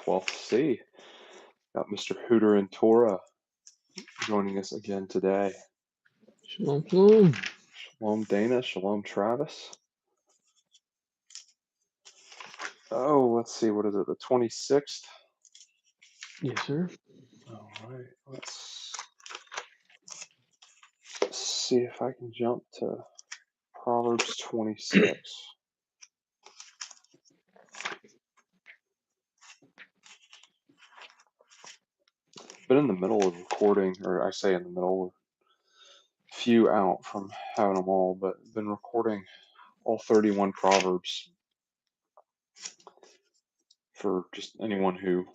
12th C. Got Mr. Hooter and Torah joining us again today. Shalom, shalom. Shalom Dana, Shalom Travis. Oh, let's see, what is it, the 26th? Yes, sir. All right, let's see if I can jump to Proverbs 26. Been in the middle of recording, or I say in the middle, a few out from having them all, but been recording all 31 Proverbs for just anyone who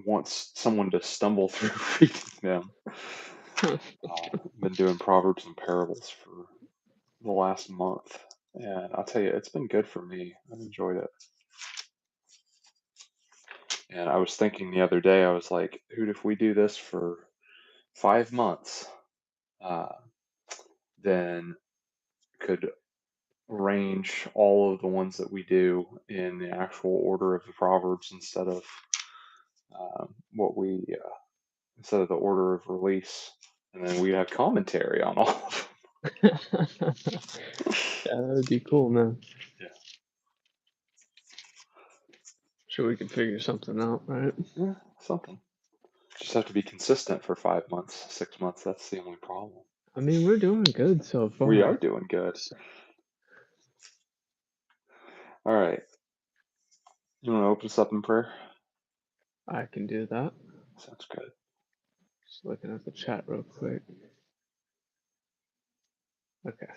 wants someone to stumble through reading them. Been doing Proverbs and parables for the last month, and I'll tell you, it's been good for me. I've enjoyed it. And I was thinking the other day, I was like, dude, if we do this for 5 months, then could arrange all of the ones that we do in the actual order of the Proverbs instead of instead of the order of release, and then we have commentary on all of them. Yeah, that would be cool, man. Yeah. Sure, we could figure something out, right? Yeah, something. Just have to be consistent for 5 months, 6 months. That's the only problem. I mean, we're doing good so far. We are doing good. All right. You want to open us up in prayer? I can do that. Sounds good. Just looking at the chat real quick. Okay.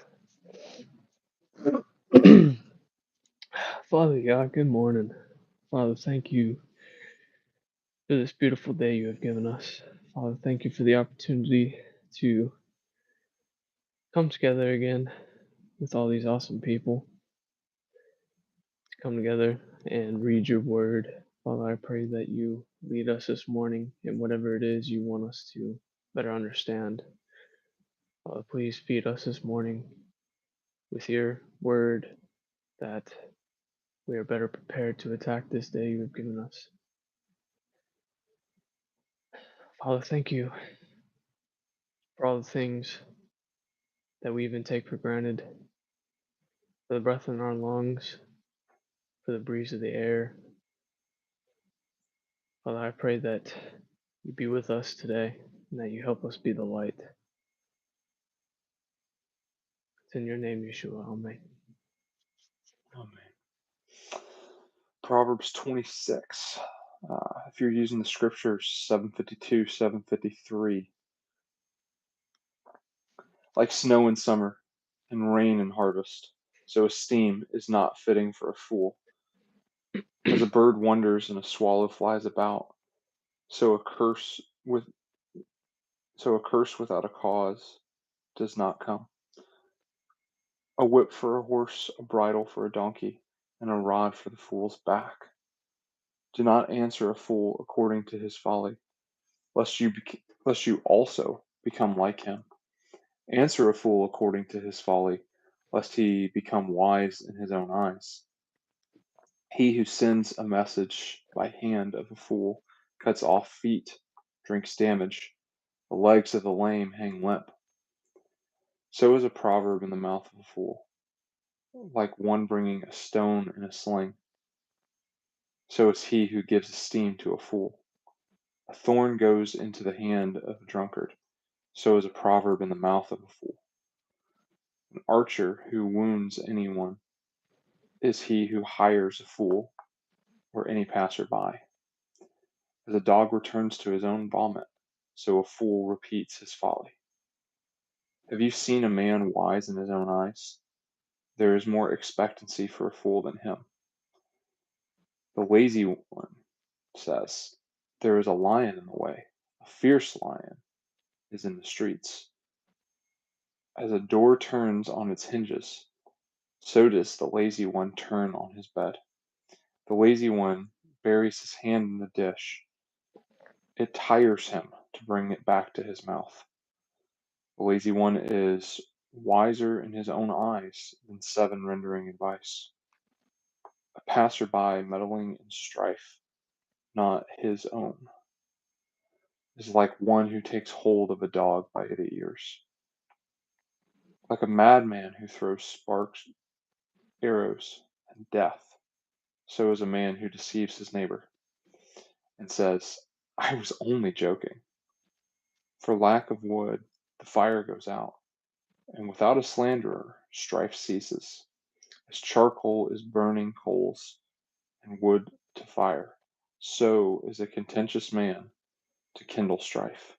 Father God, good morning. Father, thank you for this beautiful day you have given us. Father, thank you for the opportunity to come together again with all these awesome people, to come together and read your word. Father, I pray that you lead us this morning in whatever it is you want us to better understand. Father, please feed us this morning with your word, that we are better prepared to attack this day you have given us. Father, thank you for all the things that we even take for granted, for the breath in our lungs, for the breeze of the air. Father, I pray that you be with us today and that you help us be the light. It's in your name, Yeshua. Amen. Amen. Proverbs 26. If you're using the scriptures, 752, 753. Like snow in summer and rain in harvest, so esteem is not fitting for a fool. As a bird wanders and a swallow flies about, so a curse without a cause does not come. A whip for a horse, a bridle for a donkey, and a rod for the fool's back. Do not answer a fool according to his folly, lest you also become like him. Answer a fool according to his folly, lest he become wise in his own eyes. He who sends a message by hand of a fool cuts off feet, drinks damage. The legs of the lame hang limp. So is a proverb in the mouth of a fool, like one bringing a stone in a sling. So is he who gives esteem to a fool. A thorn goes into the hand of a drunkard. So is a proverb in the mouth of a fool. An archer who wounds anyone is he who hires a fool or any passerby. As a dog returns to his own vomit, so a fool repeats his folly. Have you seen a man wise in his own eyes? There is more expectancy for a fool than him. The lazy one says, there is a lion in the way, a fierce lion is in the streets. As a door turns on its hinges, so does the lazy one turn on his bed. The lazy one buries his hand in the dish. It tires him to bring it back to his mouth. The lazy one is wiser in his own eyes than 7 rendering advice. A passerby meddling in strife not his own, is like one who takes hold of a dog by the ears. Like a madman who throws sparks, arrows, and death, so is a man who deceives his neighbor and says, I was only joking. For lack of wood, the fire goes out, and without a slanderer, strife ceases. As charcoal is burning coals and wood to fire, so is a contentious man to kindle strife.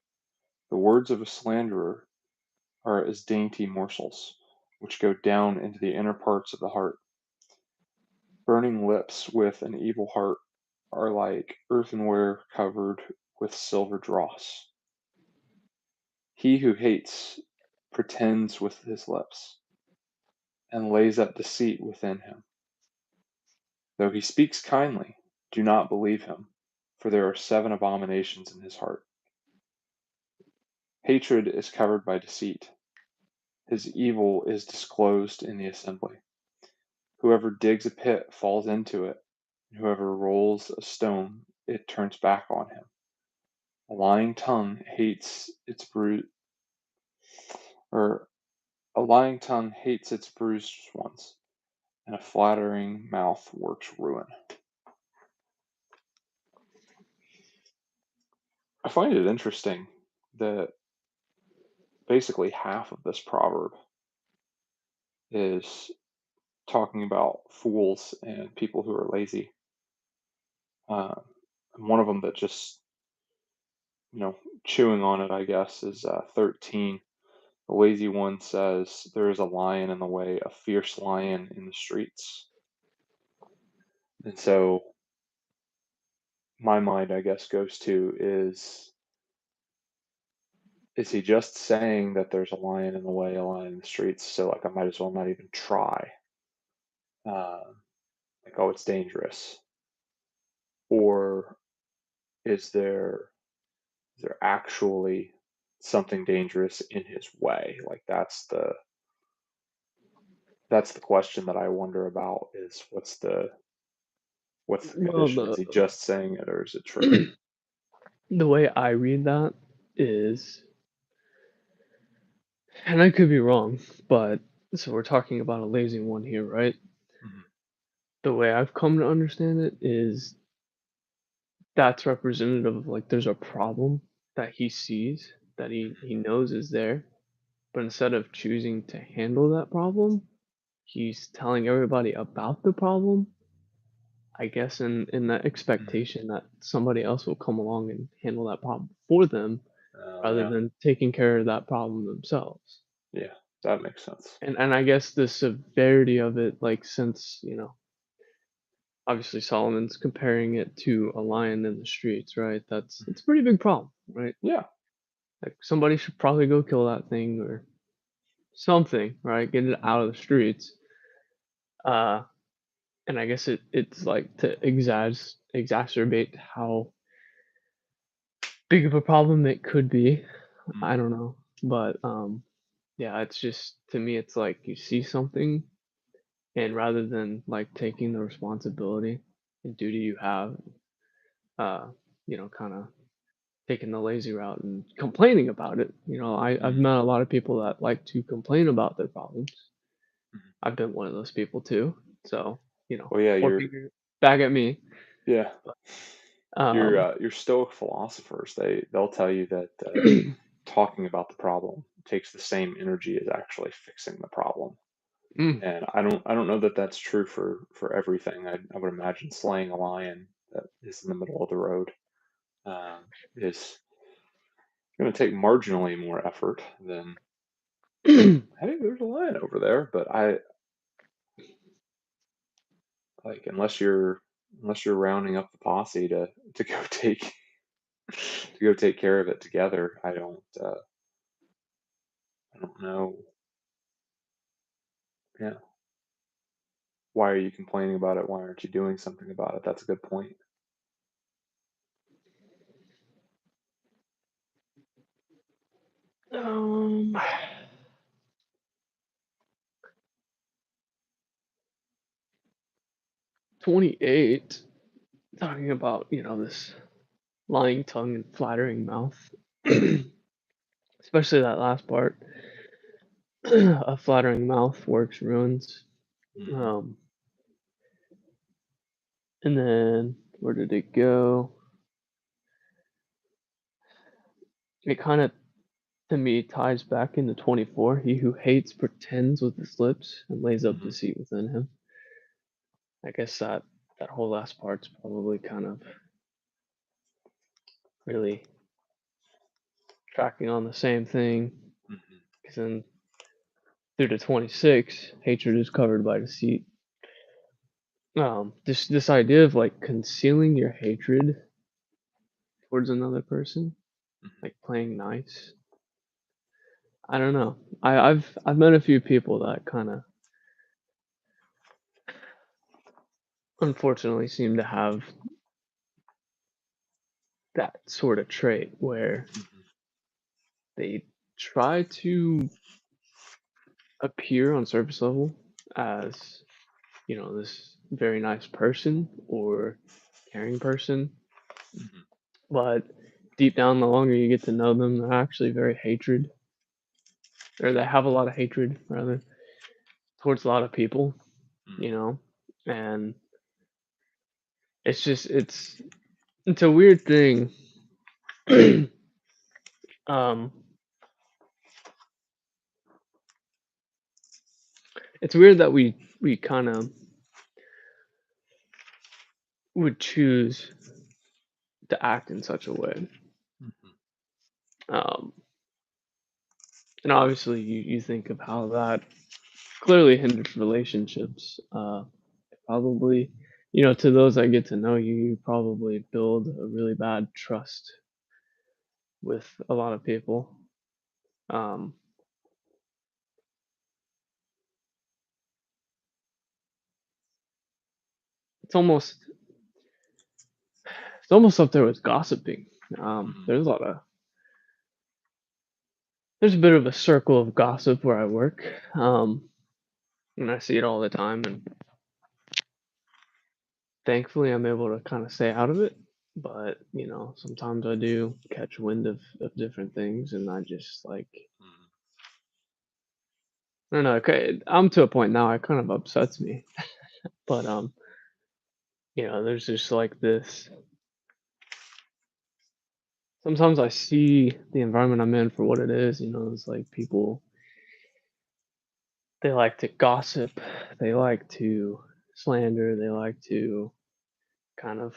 The words of a slanderer are as dainty morsels, which go down into the inner parts of the heart. Burning lips with an evil heart are like earthenware covered with silver dross. He who hates pretends with his lips, and lays up deceit within him. Though he speaks kindly, do not believe him, for there are 7 abominations in his heart. Hatred is covered by deceit. His evil is disclosed in the assembly. Whoever digs a pit falls into it, and whoever rolls a stone, it turns back on him. A lying tongue hates its or a lying tongue hates its bruised ones, and a flattering mouth works ruin. I find it interesting that basically half of this proverb is talking about fools and people who are lazy. And one of them that just, you know, chewing on it, I guess, is 13. The lazy one says, there is a lion in the way, a fierce lion in the streets. And so my mind, I guess, goes to is he just saying that there's a lion in the way, a lion in the streets, so like I might as well not even try? Like, oh, it's dangerous. Or is there actually something dangerous in his way? Like that's the question that I wonder about, is what's the Well, condition? Is he just saying it, or is it true? the way I read that is, and I could be wrong, but so we're talking about a lazy one here, right? Mhm. The way I've come to understand it is that's representative of like there's a problem that he sees that he knows is there, but instead of choosing to handle that problem, he's telling everybody about the problem, I guess, in that Mhm. expectation that somebody else will come along and handle that problem for them Oh rather yeah, than taking care of that problem themselves. yeah, that makes sense. And I guess the severity of it, like since, obviously Solomon's comparing it to a lion in the streets, right? It's a pretty big problem, right? Yeah. Like somebody should probably go kill that thing or something, right? Get it out of the streets. Uh, and I guess it's like to exacerbate how big of a problem it could be. I Mhm. don't know, but yeah, it's just to me, it's like you see something, and rather than like taking the responsibility and duty you have, uh, kind of taking the lazy route and complaining about it. I've Mhm. met a lot of people that like to complain about their problems. Mhm. I've been one of those people too. So, Well, yeah, poor finger back at me. yeah, Um, your Stoic philosophers, they'll tell you that talking about the problem takes the same energy as actually fixing the problem. mm, And I don't know that that's true for everything. I would imagine slaying a lion that is in the middle of the road is going to take marginally more effort than, hey, there's a lion over there. But I like, unless you're rounding up the posse to go take care of it together. I don't know. Yeah, why are you complaining about it? Why aren't you doing something about it? That's a good point. um, 28. talking about, this lying tongue and flattering mouth, especially that last part. A flattering mouth works ruins. Mhm. Um, and then where did it go? It kind of, to me, ties back into 24. He who hates pretends with his lips and lays up Mhm. deceit within him. I guess that whole last part's probably kind of really tracking on the same thing. Mhm. Because then through to 26, hatred is covered by deceit. This idea of like concealing your hatred towards another person, Mhm. like playing nice. I don't know. I've met a few people that kind of unfortunately seem to have that sort of trait where Mhm. they try to appear on surface level as, this very nice person or caring person, Mhm. but deep down, the longer you get to know them, they're actually very hatred, or they have a lot of hatred rather towards a lot of people, Mhm. and it's a weird thing. um, it's weird that we kind of would choose to act in such a way. Mhm. Um, and obviously, you think of how that clearly hinders relationships. Probably, to those that get to know you, you probably build a really bad trust with a lot of people. Um, it's almost it's almost up there with gossiping. Mhm. There's a bit of a circle of gossip where I work, and I see it all the time. And thankfully, I'm able to kind of stay out of it. But sometimes I do catch wind of different things, and I just like Mhm. I don't know. Okay, I'm to a point now. It kind of upsets me, but there's just like this. Sometimes I see the environment I'm in for what it is. It's like people, they like to gossip, they like to slander, they like to kind of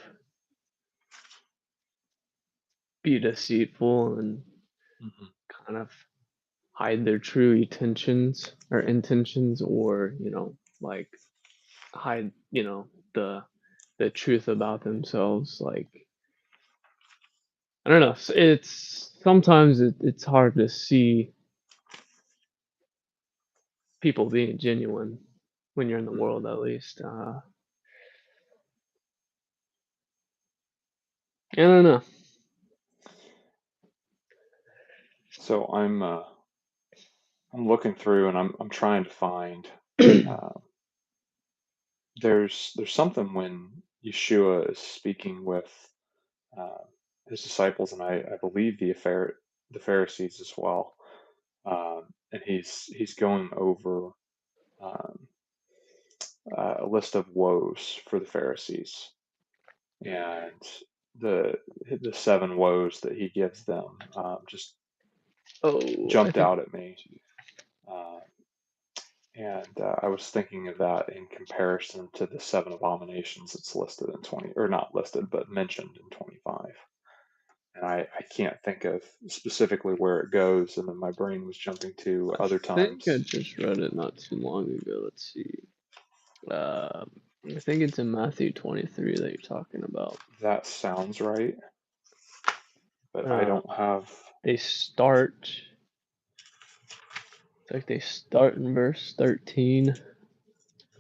be deceitful and Mhm. kind of hide their true intentions, or like hide the truth about themselves. Like I don't know. It's sometimes it's hard to see people being genuine when you're in the world, Mhm. at least. I don't know. So I'm looking through and I'm trying to find uh, there's something when Yeshua is speaking with uh, his disciples, and I believe the Pharisees as well, and he's going over um, a list of woes for the Pharisees, and the the seven woes that he gives them just Oh, I jumped think. out at me. Uh, and I was thinking of that in comparison to the seven abominations that's listed in 20, or not listed, but mentioned in 25. And I can't think of specifically where it goes. And then my brain was jumping to I other think I times. just read it not too long ago. Let's see. I think it's in Matthew 23 that you're talking about. That sounds right, but I Uh, don't have. they start. It's like they start in verse 13.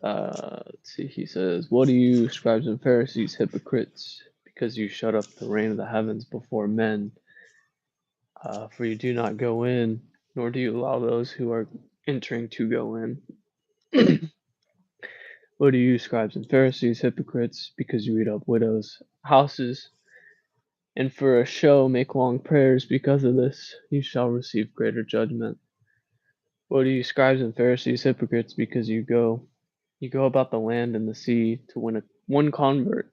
Let's see. He says, "What do you, scribes and Pharisees, hypocrites, because you shut up the rain of the heavens before men? For you do not go in, nor do you allow those who are entering to go in." Woe to you, scribes and Pharisees, hypocrites, because you eat up widows' houses, and for a show make long prayers. Because of this, you shall receive greater judgment. Woe to you, scribes and Pharisees, hypocrites, because you go about the land and the sea to win one convert.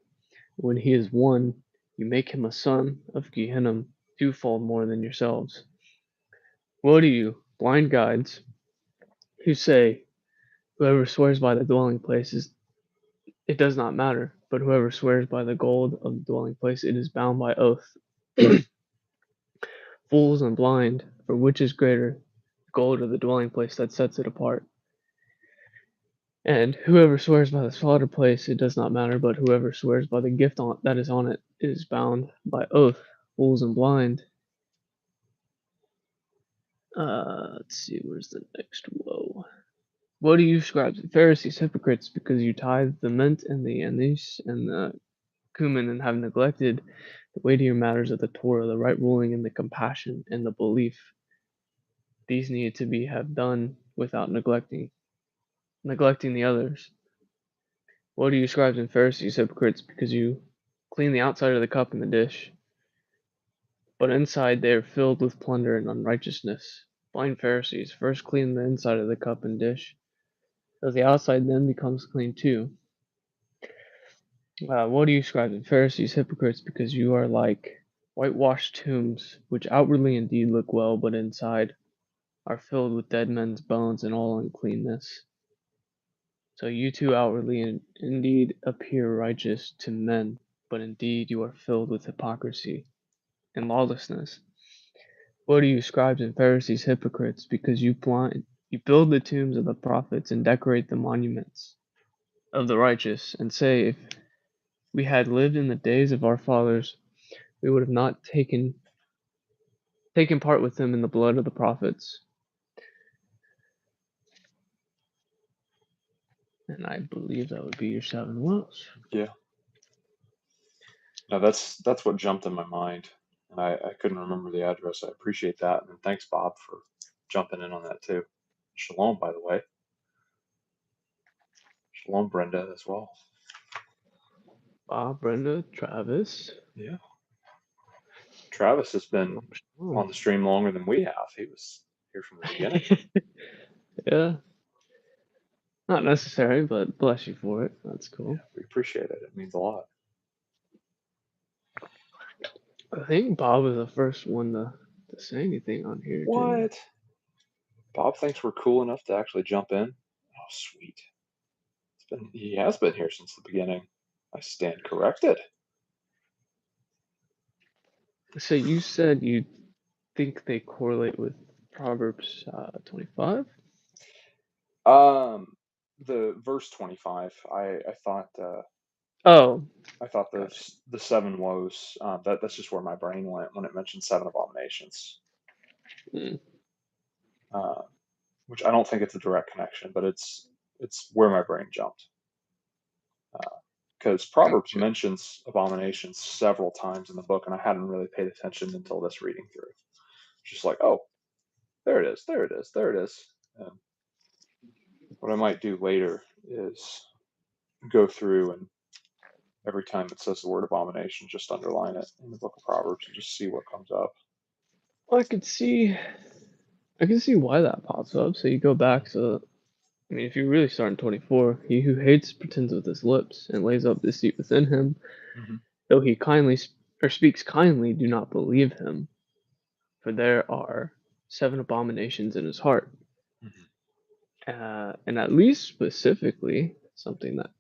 When he is won, you make him a son of Gehenna, twofold more than yourselves. Woe to you, blind guides, who say, whoever swears by the dwelling place it does not matter, but whoever swears by the gold of the dwelling place, it is bound by oath. Fools and blind, for which is greater, the gold or the dwelling place that sets it apart? And whoever swears by the slaughter place, it does not matter, but whoever swears by the gift that is on it is bound by oath. Fools and blind. Let's see, where's the next woe? Woe to you, scribes and Pharisees, hypocrites, because you tithe the mint and the anise and the cumin and have neglected the weightier matters of the Torah, the right ruling and the compassion and the belief. These need to be have done without neglecting the others. Woe to you, scribes and Pharisees, hypocrites, because you clean the outside of the cup and the dish, but inside they are filled with plunder and unrighteousness. Blind Pharisees, first clean the inside of the cup and dish, so the outside then becomes clean too. Woe to you, scribes and Pharisees, hypocrites, because you are like whitewashed tombs, which outwardly indeed look well, but inside are filled with dead men's bones and all uncleanness. So you too outwardly indeed appear righteous to men, but indeed you are filled with hypocrisy and lawlessness. Woe to you, scribes and Pharisees, hypocrites, because you build the tombs of the prophets and decorate the monuments of the righteous, and say, if we had lived in the days of our fathers, we would have not taken part with them in the blood of the prophets. And I believe that would be your 7 woes. Yeah. No, that's what jumped in my mind, and I couldn't remember the address. I appreciate that, and thanks, Bob, for jumping in on that too. Shalom, by the way. Shalom, Brenda, as well. Bob, Brenda, Travis. Yeah. Travis has been on the stream longer than we have. He was here from the beginning. Yeah. Not necessary, but bless you for it. That's cool. Yeah, we appreciate it. It means a lot. I think Bob was the first one to say anything on here, too. What? Bob thinks we're cool enough to actually jump in? Oh, sweet. He has been here since the beginning. I stand corrected. So you said you think they correlate with Proverbs 25? The verse 25. I thought. Oh. I thought Gotcha. the 7 woes. That's just where my brain went when it mentioned 7 abominations. Which I don't think it's a direct connection, but it's where my brain jumped. Because Proverbs mentions abominations several times in the book, and I hadn't really paid attention until this reading through. It's just like, oh, there it is, there it is, there it is. And what I might do later is go through and every time it says the word abomination, just underline it in the book of Proverbs and just see what comes up. Well, I can see why that pops up. So you go back to, I mean, if you really start in 24, he who hates pretends with his lips and lays up deceit within him. Mm-hmm. Though he speaks kindly, do not believe him, for there are 7 abominations in his heart. Mm-hmm. And at least specifically, something that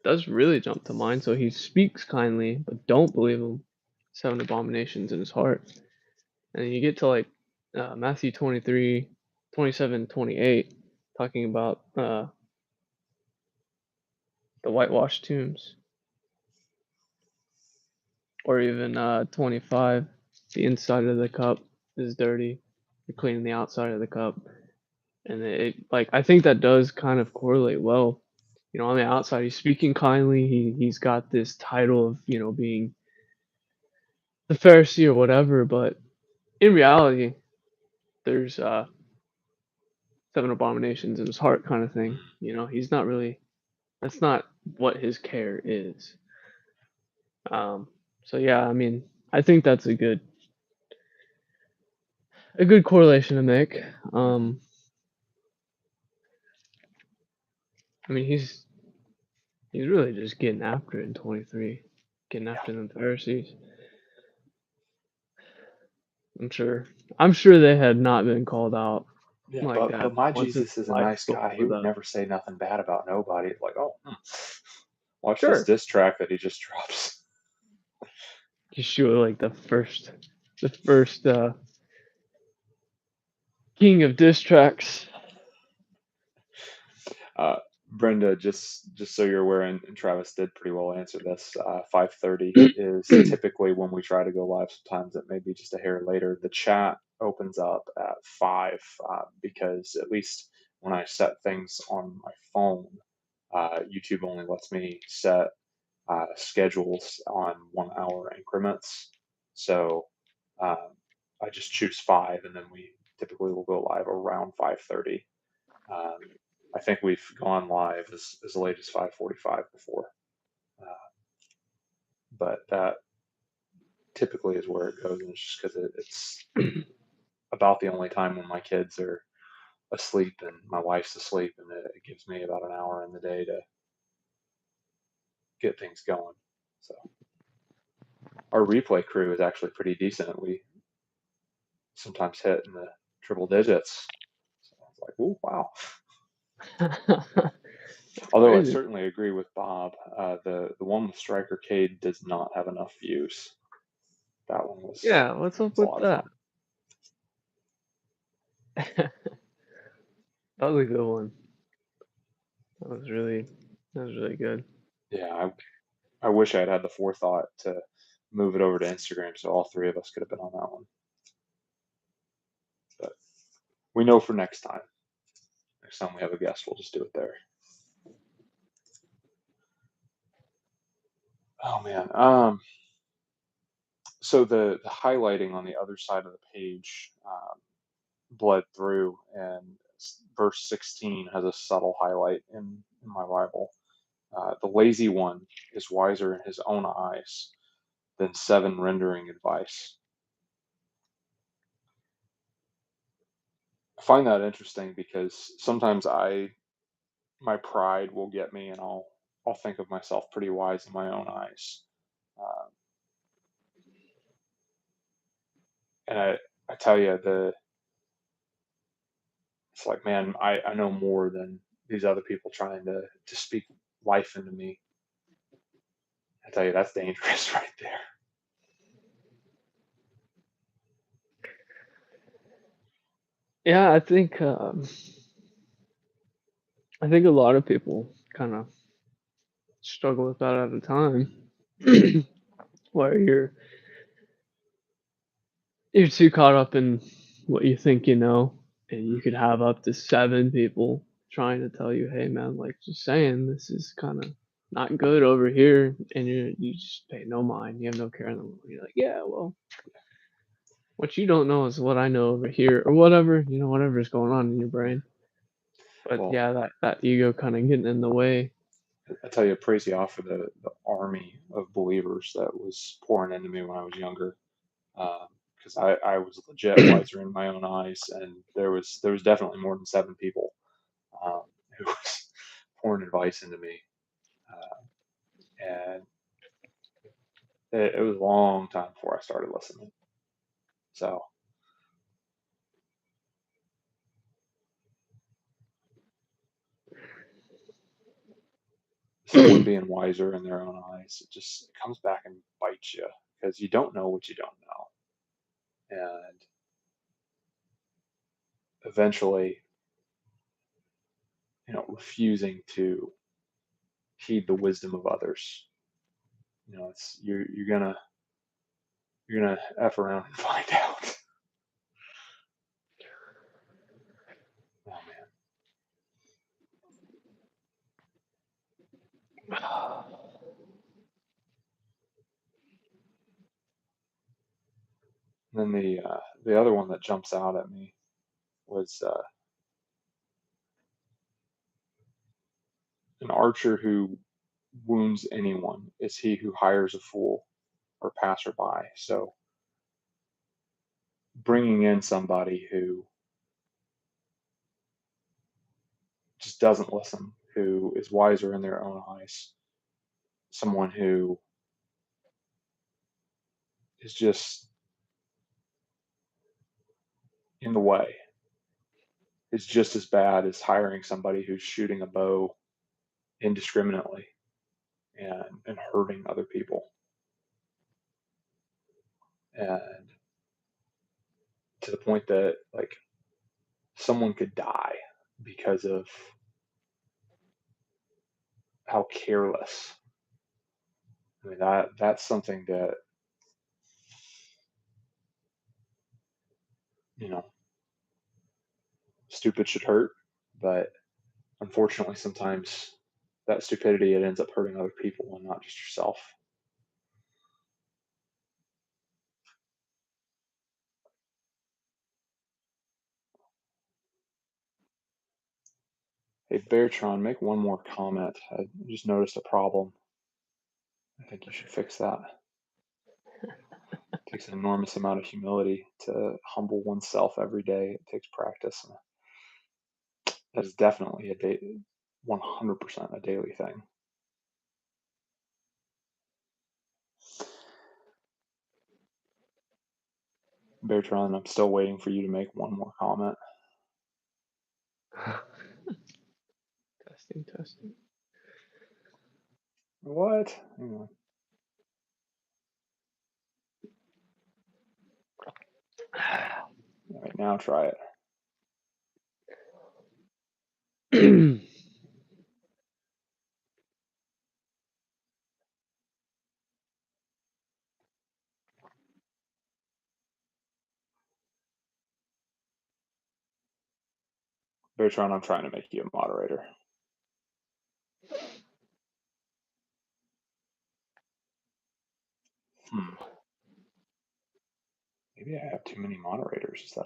does really jump to mind. So he speaks kindly, but don't believe him. 7 abominations in his heart. And you get to like Matthew 23, 27, 28, talking about the whitewashed tombs. Or even 25, the inside of the cup is dirty. You're cleaning the outside of the cup. And I think that does kind of correlate well. You know, on the outside, he's speaking kindly. He's got this title of, you know, being the Pharisee or whatever. But in reality, there's 7 abominations in his heart kind of thing. You know, he's not really That's not what his care is. So yeah, I mean, I think that's a good correlation to make. I mean, he's really just getting after it in 23, getting after them Pharisees. I'm sure they had not been called out Yeah, like that but my once in Jesus is a their life nice guy. He before would that. never say nothing bad about nobody. It's like, oh, watch this Sure, diss track that he just drops. Yeshua, like the first king of diss tracks. Brenda, just so you're aware, and Travis did pretty well answer this. 5:30 is typically when we try to go live. Sometimes it may be just a hair later. The chat opens up at 5 because at least when I set things on my phone, YouTube only lets me set schedules on 1 hour increments. So I just choose 5, and then we typically will go live around 5:30. I think we've gone live as late as 5:45 before, but that typically is where it goes, and it's just because it's about the only time when my kids are asleep and my wife's asleep, and it gives me about an hour in the day to get things going. So our replay crew is actually pretty decent. We sometimes hit in the triple digits. So I was like, "Ooh, wow." Although I Crazy. certainly agree with Bob, the one with Striker Cade does not have enough views. That one was Yeah, what's up a with lot of that? fun. That was a good one. That was really good. Yeah, I wish I had the forethought to move it over to Instagram so all three of us could have been on that one. But we know for next time. Next time we have a guest, we'll just do it there. Oh man. So the highlighting on the other side of the page bled through, and verse 16 has a subtle highlight in my Bible. The lazy one is wiser in his own eyes than 7 rendering advice. I find that interesting because sometimes my pride will get me, and I'll think of myself pretty wise in my own eyes. Uh, and I tell you, it's like, man, I know more than these other people trying to speak life into me. I tell you, that's dangerous right there. Yeah, I think a lot of people kind of struggle with that at a time, where you're too caught up in what you think you know, and you could have up to 7 people trying to tell you, hey man, like just saying this is kind of not good over here, and you just pay no mind, you have no care in the world. You're like, yeah, well, what you don't know is what I know over here, or whatever, whatever's going on in your brain. But Well, yeah, that ego kind of getting in the way. I tell you, praise you off for the army of believers that was pouring into me when I was younger. Because I was legit wiser in my own eyes, and there was definitely more than 7 people who was pouring advice into me, and it was a long time before I started listening. So someone being wiser in their own eyes, it comes back and bites you because you don't know what you don't know, and eventually, refusing to heed the wisdom of others. It's you're gonna f around and find out. Oh man. And then the other one that jumps out at me was An archer who wounds anyone is he who hires a fool or passerby. So bringing in somebody who just doesn't listen, who is wiser in their own eyes, someone who is just in the way, is just as bad as hiring somebody who's shooting a bow indiscriminately and hurting other people. And to the point that like someone could die because of how careless. I mean that's something that, you know, stupid should hurt, but unfortunately sometimes that stupidity, it ends up hurting other people and not just yourself. Hey Bertrand, make one more comment. I just noticed a problem. I think you should fix that. It takes an enormous amount of humility to humble oneself every day. It takes practice. That is definitely 100% a daily thing. Bertrand, I'm still waiting for you to make one more comment. Testing. What? Hang on. All right, now try it. Bertrand, I'm trying to make you a moderator. Maybe I have too many moderators. Is that?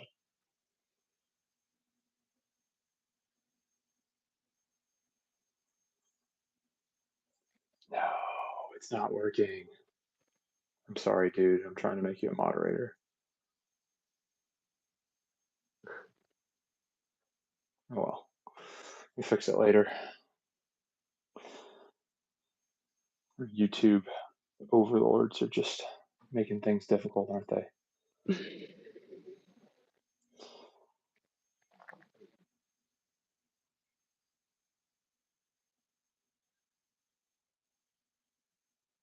No, it's not working. I'm sorry, dude. I'm trying to make you a moderator. Oh well. We'll fix it later. YouTube overlords are just making things difficult, aren't they?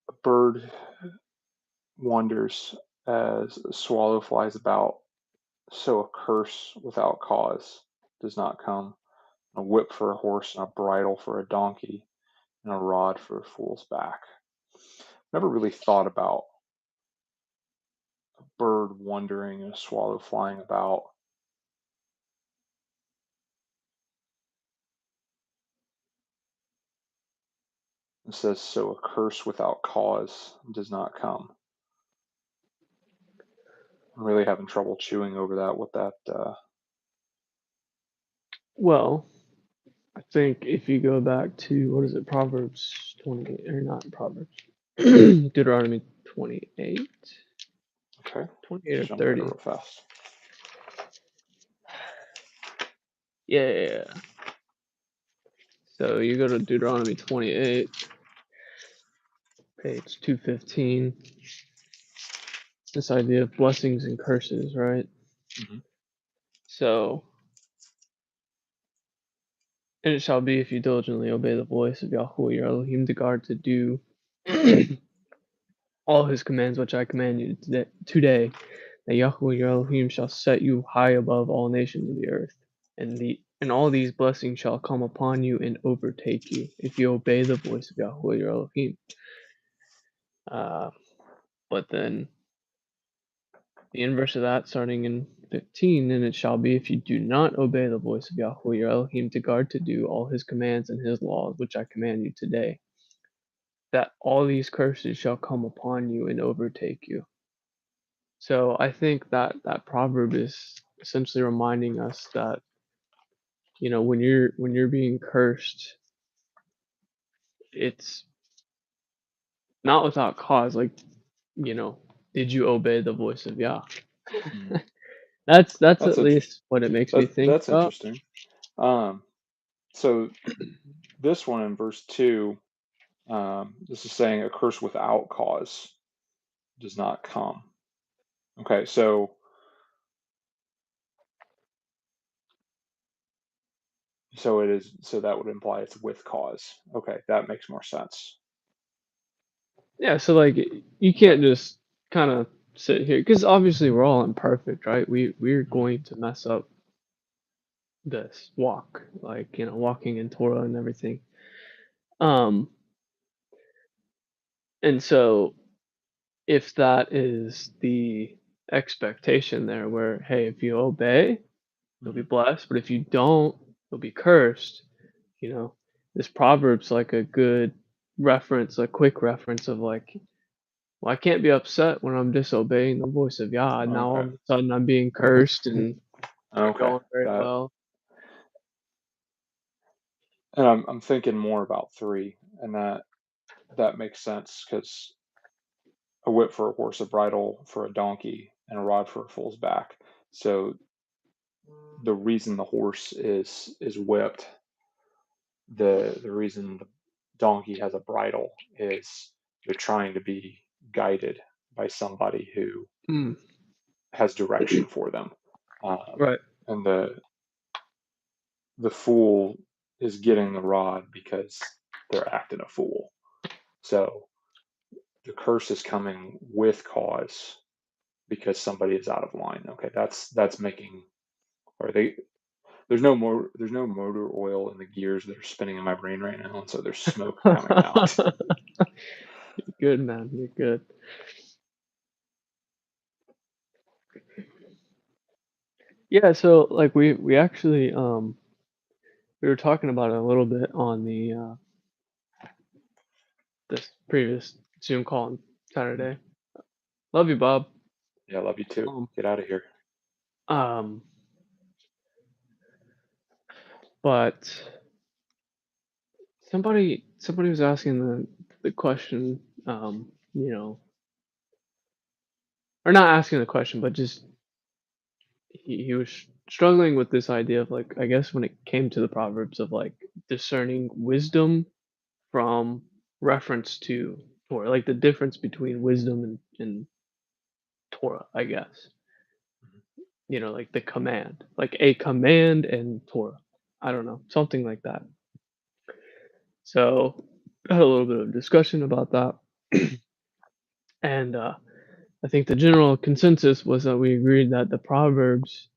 A bird wanders as a swallow flies about, so a curse without cause does not come. A whip for a horse and a bridle for a donkey and a rod for a fool's back. Never really thought about a bird wandering and a swallow flying about. It says, so a curse without cause does not come. I'm really having trouble chewing over that. What that Well, I think if you go back to, what is it, Proverbs 20, or not Proverbs, Deuteronomy 28. Okay. 28 or Jump there 30. real fast. Yeah. So you go to Deuteronomy 28, page 215. This idea of blessings and curses, right? Mm-hmm. So, and it shall be if you diligently obey the voice of Yahweh your Elohim to guard to do all his commands which I command you today, that Yahweh your Elohim shall set you high above all nations of the earth, and all these blessings shall come upon you and overtake you if you obey the voice of Yahweh your Elohim. But then the inverse of that, starting in 15, and it shall be if you do not obey the voice of Yahweh your Elohim to guard to do all his commands and his laws which I command you today, that all these curses shall come upon you and overtake you. So I think that that proverb is essentially reminding us that, you know, when you're being cursed, it's not without cause. Like, did you obey the voice of Yah? Mm. That's That's at interesting. least what it makes me think That's about. interesting. Um, so this one in verse 2, this is saying a curse without cause does not come. Okay, so it is, so that would imply it's with cause. Okay, that makes more sense. Yeah, so like you Okay. can't just kind of sit here because obviously we're all imperfect, right? We're Mhm. going to mess up this walk, like walking in Torah and everything. Um, and so if that is the expectation there, where hey, if you obey, you'll be Mhm. blessed, but if you don't, you'll be cursed. You know, this proverb's like a good reference, a quick reference of like, well, I can't be upset when I'm disobeying the voice of Yah. Now all Okay. of a sudden I'm being cursed and not Okay. going very That, well. and I'm thinking more about 3, and that makes sense because a whip for a horse, a bridle for a donkey, and a rod for a fool's back. So the reason the horse is whipped, the reason the donkey has a bridle is they're trying to be guided by somebody who Mm, has direction for them. Um, right. and the fool is getting the rod because they're acting a fool. So the curse is coming with cause because somebody is out of line. Okay, that's making, or they, there's no motor oil in the gears that are spinning in my brain right now, and so there's smoke coming out. You're good, man. You're good. Yeah, so like we actually we were talking about it a little bit on the this previous Zoom call on Mhm. Saturday. Love you, Bob. Yeah, love you too. Um, Get out of here. um, but somebody was asking the question, or not asking the question, but just he was struggling with this idea of like I guess when it came to the proverbs of like discerning wisdom from reference to Torah, like the difference between wisdom and Torah, I guess. Mhm. Like the command, like a command and Torah. I don't know, something like that. So I had a little bit of discussion about that, and I think the general consensus was that we agreed that the Proverbs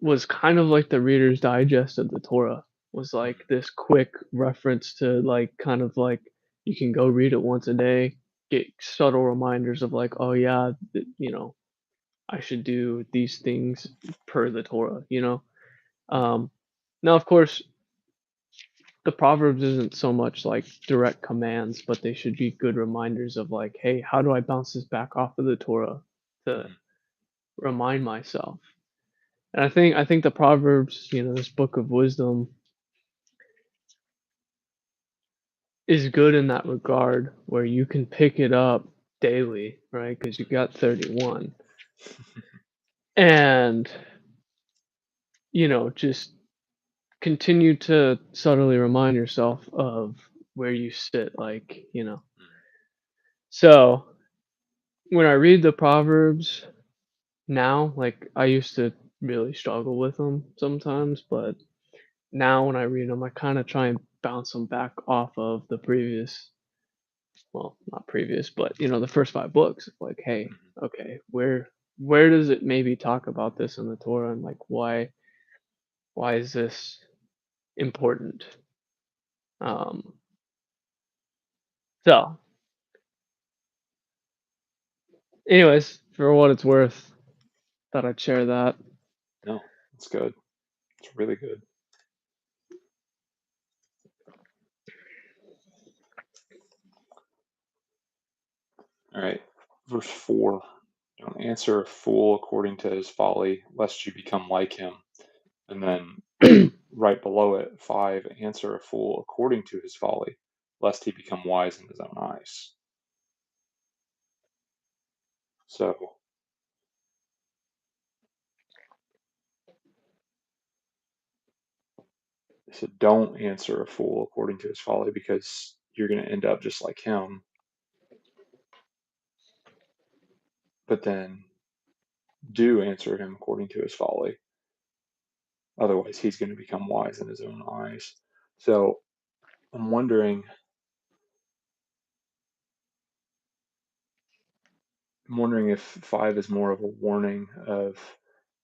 was kind of like the Reader's Digest of the Torah. Was like this quick reference to like kind of like you can go read it once a day, get subtle reminders of like, oh yeah, I should do these things per the Torah. Um, Now, of course, the Proverbs isn't so much like direct commands, but they should be good reminders of like, hey, how do I bounce this back off of the Torah to Mhm. remind myself? And I think the Proverbs, this book of wisdom is good in that regard where you can pick it up daily, right? Because you got 31. And, just continue to subtly remind yourself of where you sit, like. So when I read the Proverbs now, like I used to really struggle with them sometimes, but now when I read them, I kind of try and bounce them back off of the previous, well, not previous, but the first 5 books. Like, hey, Mhm. okay, where does it maybe talk about this in the Torah, and like why is this important? Um, so, anyways, for what it's worth, thought I'd share that. No, it's good. It's really good. All right, verse 4. Don't answer a fool according to his folly, lest you become like him. And then right below it, 5, answer a fool according to his folly, lest he become wise in his own eyes. So don't answer a fool according to his folly because you're going to end up just like him. But then do answer him according to his folly. Otherwise, he's going to become wise in his own eyes. So I'm wondering if 5 is more of a warning of,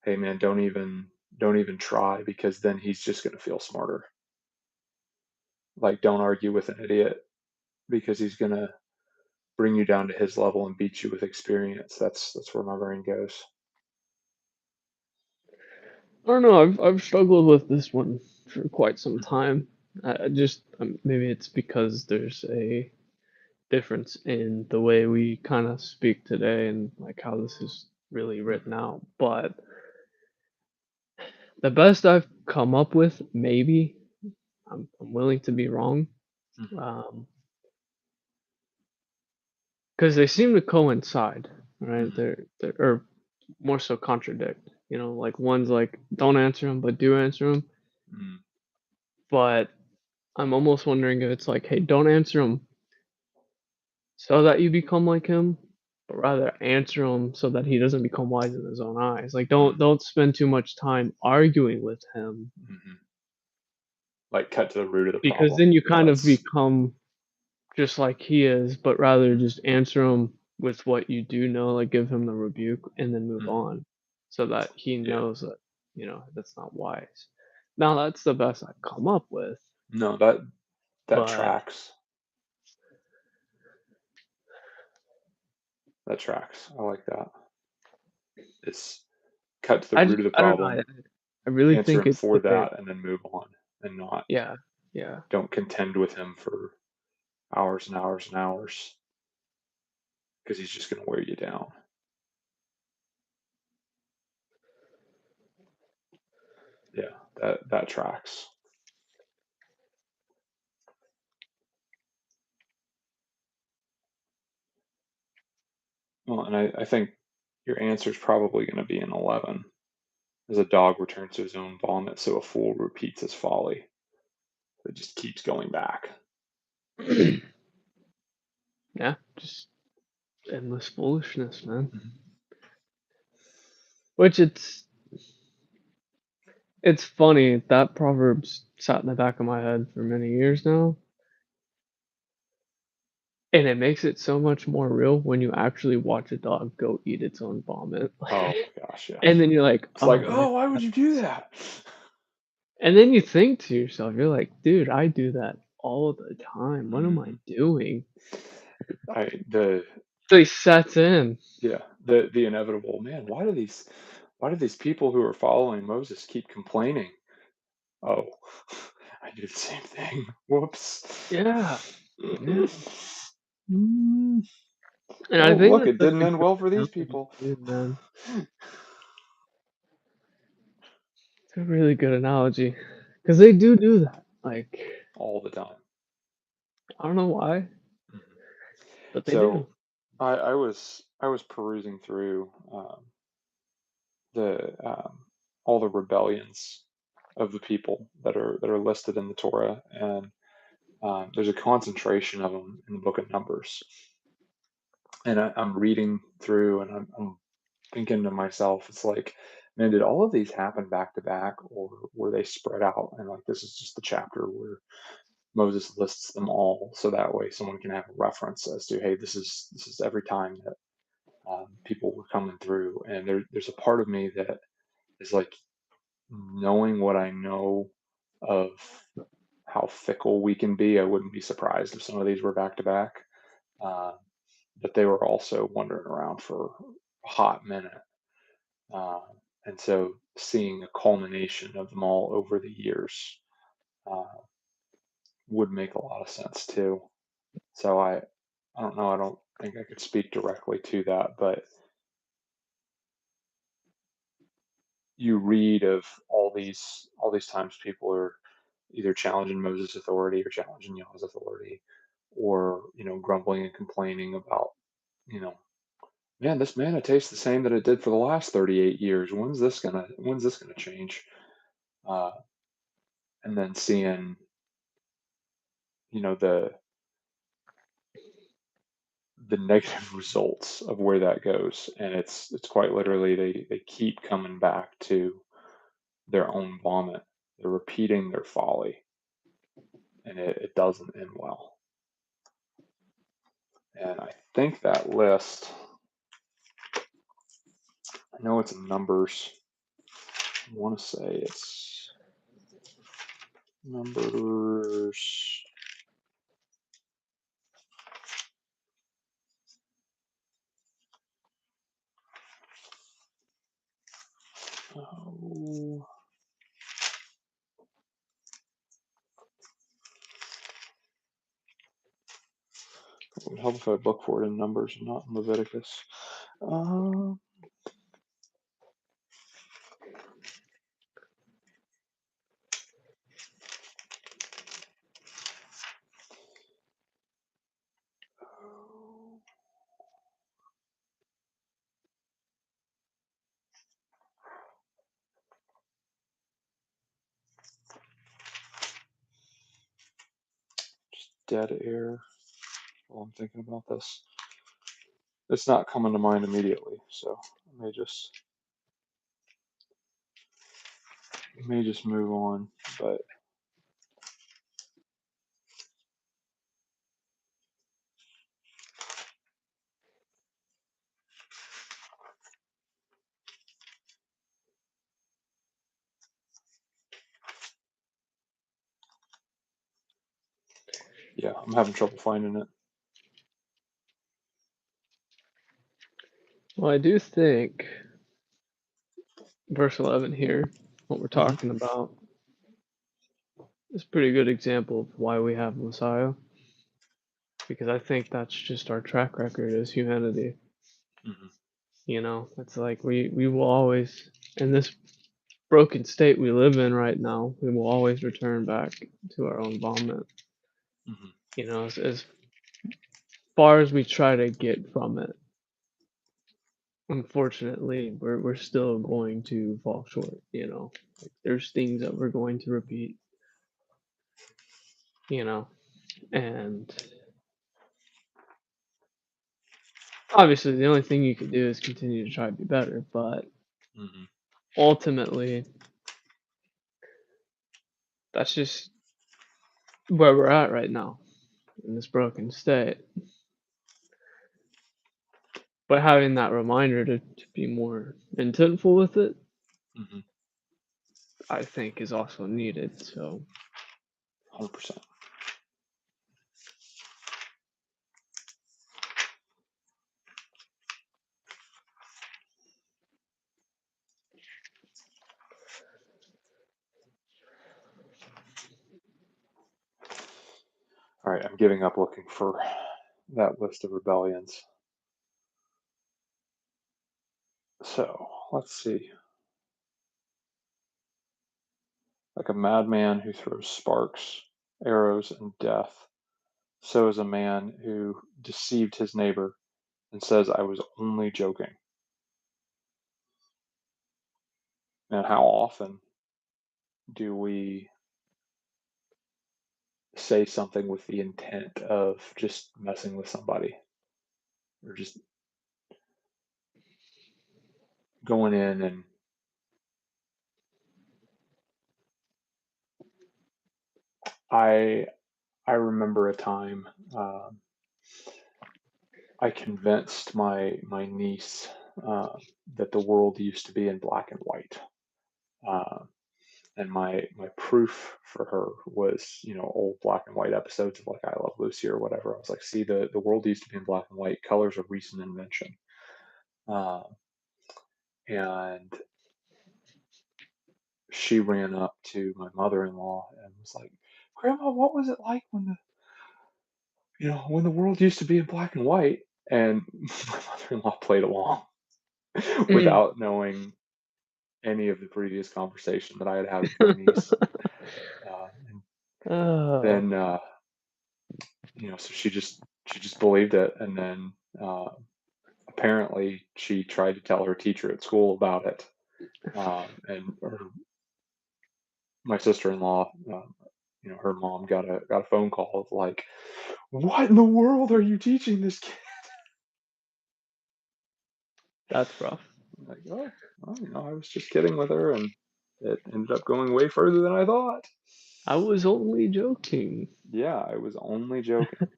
hey man, don't even try, because then he's just going to feel smarter. Like, don't argue with an idiot because he's going to bring you down to his level and beat you with experience. That's where my brain goes. I don't know. I've struggled with this one for quite some time. I just maybe it's because there's a difference in the way we kind of speak today and like how this is really written out. But the best I've come up with, maybe I'm willing to be wrong, because they seem to coincide, right? They're or more so contradict. You know, like one's like don't answer them, but do answer them. But I'm almost wondering if it's like, hey, don't answer him so that you become like him, but rather answer him so that he doesn't become wise in his own eyes. Like don't spend too much time arguing with him, Like, cut to the root of the because problem. then you Yeah, kind of become just like he is, but rather just answer him with what you do know, like give him the rebuke and then move on, so that he yeah. knows that that's not wise. Now that's the best I've come up with, No, that but tracks. That tracks. I like that. It's cut to the root of the I don't know. problem, I really answer think him it's for the way. that, and then move on, and not Yeah, yeah. don't contend with him for hours and hours and hours, because he's just going to wear you down. Yeah, that tracks. Well, and I think your answer is probably going to be an 11. As a dog returns to his own vomit, so a fool repeats his folly. It just keeps going back. Yeah, just endless foolishness, man. Which it's funny that Proverbs sat in the back of my head for many years now. And it makes it so much more real when you actually watch a dog go eat its own vomit. Oh my gosh, yeah. And then you're like, It's like, oh man. oh, why would you do that? And then you think to yourself, you're like, dude, I do that all the time. What am I doing? The So he sets in. Yeah, the inevitable, man. Why do these people who are following Moses keep complaining? Oh, I do the same thing. Whoops. Yeah. Yeah. And I Oh, think look, that's it such didn't a end good well for these analogy people. too, man. It's a really good analogy. Because they do that. Like, All the time. I don't know why, Mhm. but they do. So, I was perusing through the all the rebellions of the people that are listed in the Torah, and there's a concentration of them in the book of Numbers. And I'm reading through, and I'm thinking to myself, it's like, man, did all of these happen back to back, or were they spread out? And like, this is just the chapter where Moses lists them all, so that way someone can have a reference as to, hey, this is every time that people were coming through. And there's a part of me that is like, knowing what I know of how fickle we can be, I wouldn't be surprised if some of these were back to back. Uh, but they were also wandering around for a hot minute. Uh, and so seeing a culmination of them all over the years uh, would make a lot of sense too. So I don't know. I don't think I could speak directly to that, but you read of all these times people are either challenging Moses' authority or challenging Yahweh's authority, or grumbling and complaining about, you know, man, this manna tastes the same that it did for the last 38 years. When's this gonna change? Uh, and then seeing, the negative results of where that goes, and it's quite literally they keep coming back to their own vomit. They're repeating their folly, and it doesn't end well. And I think that list, I know it's in Numbers. I want to say it's Numbers. Oh, it would help if I look for it in Numbers and not in Leviticus. Um, just dead air while I'm thinking about this. It's not coming to mind immediately, so I may just move on. But yeah, I'm having trouble finding it. Well, I do think verse 11 here, what we're Hmm. talking about, is a pretty good example of why we have Messiah. Because I think that's just our track record as humanity. Hmm. It's like we will always, in this broken state we live in right now, we will always return back to our own vomit. Hmm. As far as we try to get from it, unfortunately, we're still going to fall short. Like there's things that we're going to repeat. And obviously the only thing you can do is continue to try to be better, but Hmm. ultimately that's just where we're at right now in this broken state. But having that reminder to be more intentful with it, Hmm. I think is also needed. So 100%. All right, I'm giving up looking for that list of rebellions. So let's see. Like a madman who throws sparks, arrows, and death, so is a man who deceived his neighbor and says, I was only joking. And how often do we say something with the intent of just messing with somebody, or just going in and I I remember a time, I convinced my niece, that the world used to be in black and white, uh, and my proof for her was, old black and white episodes of like I Love Lucy or whatever. I was like, see, the world used to be in black and white. Colors are recent invention. Uh, and she ran up to my mother-in-law and was like, Grandma, what was it like when the world used to be in black and white? And my mother-in-law played along mm, without knowing any of the previous conversation that I had had with my niece. And Oh, then so she just believed it, and then uh, apparently she tried to tell her teacher at school about it, and my sister-in-law, her mom got a phone call of like, "What in the world are you teaching this kid?" that's rough. I'm like, "Oh, well, I was just kidding with her, and it ended up going way further than I thought." I was only joking. Yeah, I was only joking.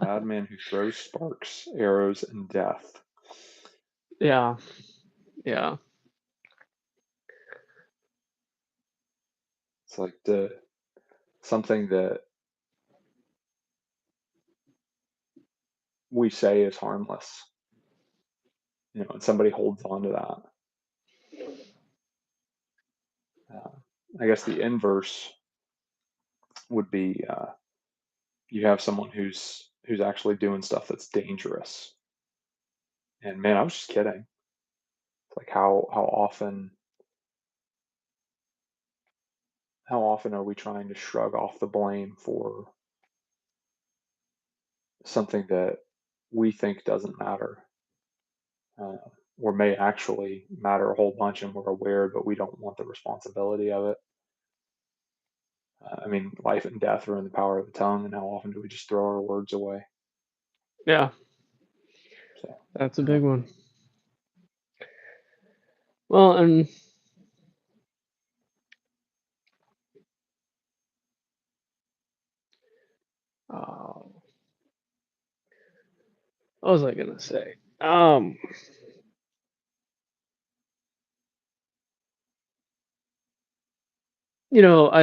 Madman who throws sparks, arrows, and death. Yeah, yeah, It's like something that we say is harmless, and somebody holds on to that. Uh, I guess the inverse would be you have someone who's actually doing stuff that's dangerous. And man, I was just kidding. It's like how often are we trying to shrug off the blame for something that we think doesn't matter, uh, or may actually matter a whole bunch, and we're aware, but we don't want the responsibility of it. I mean, life and death are in the power of the tongue, and how often do we just throw our words away? yeah. So, That's a uh, big one. Well, and uh, what was I gonna say?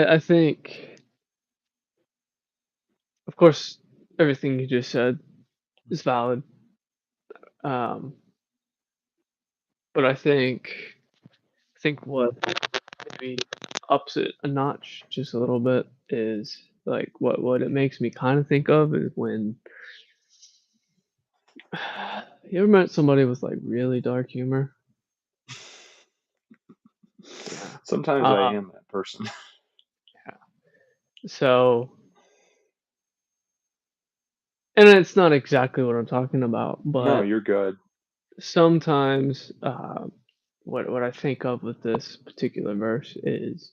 I think, of course, everything you just said is valid. Um, but I think what maybe ups it a notch just a little bit is like what it makes me kind of think of is when you ever met somebody with like really dark humor? Yeah. sometimes I am that person. So, and it's not exactly what I'm talking about, No, but you're good. sometimes what I think of with this particular verse is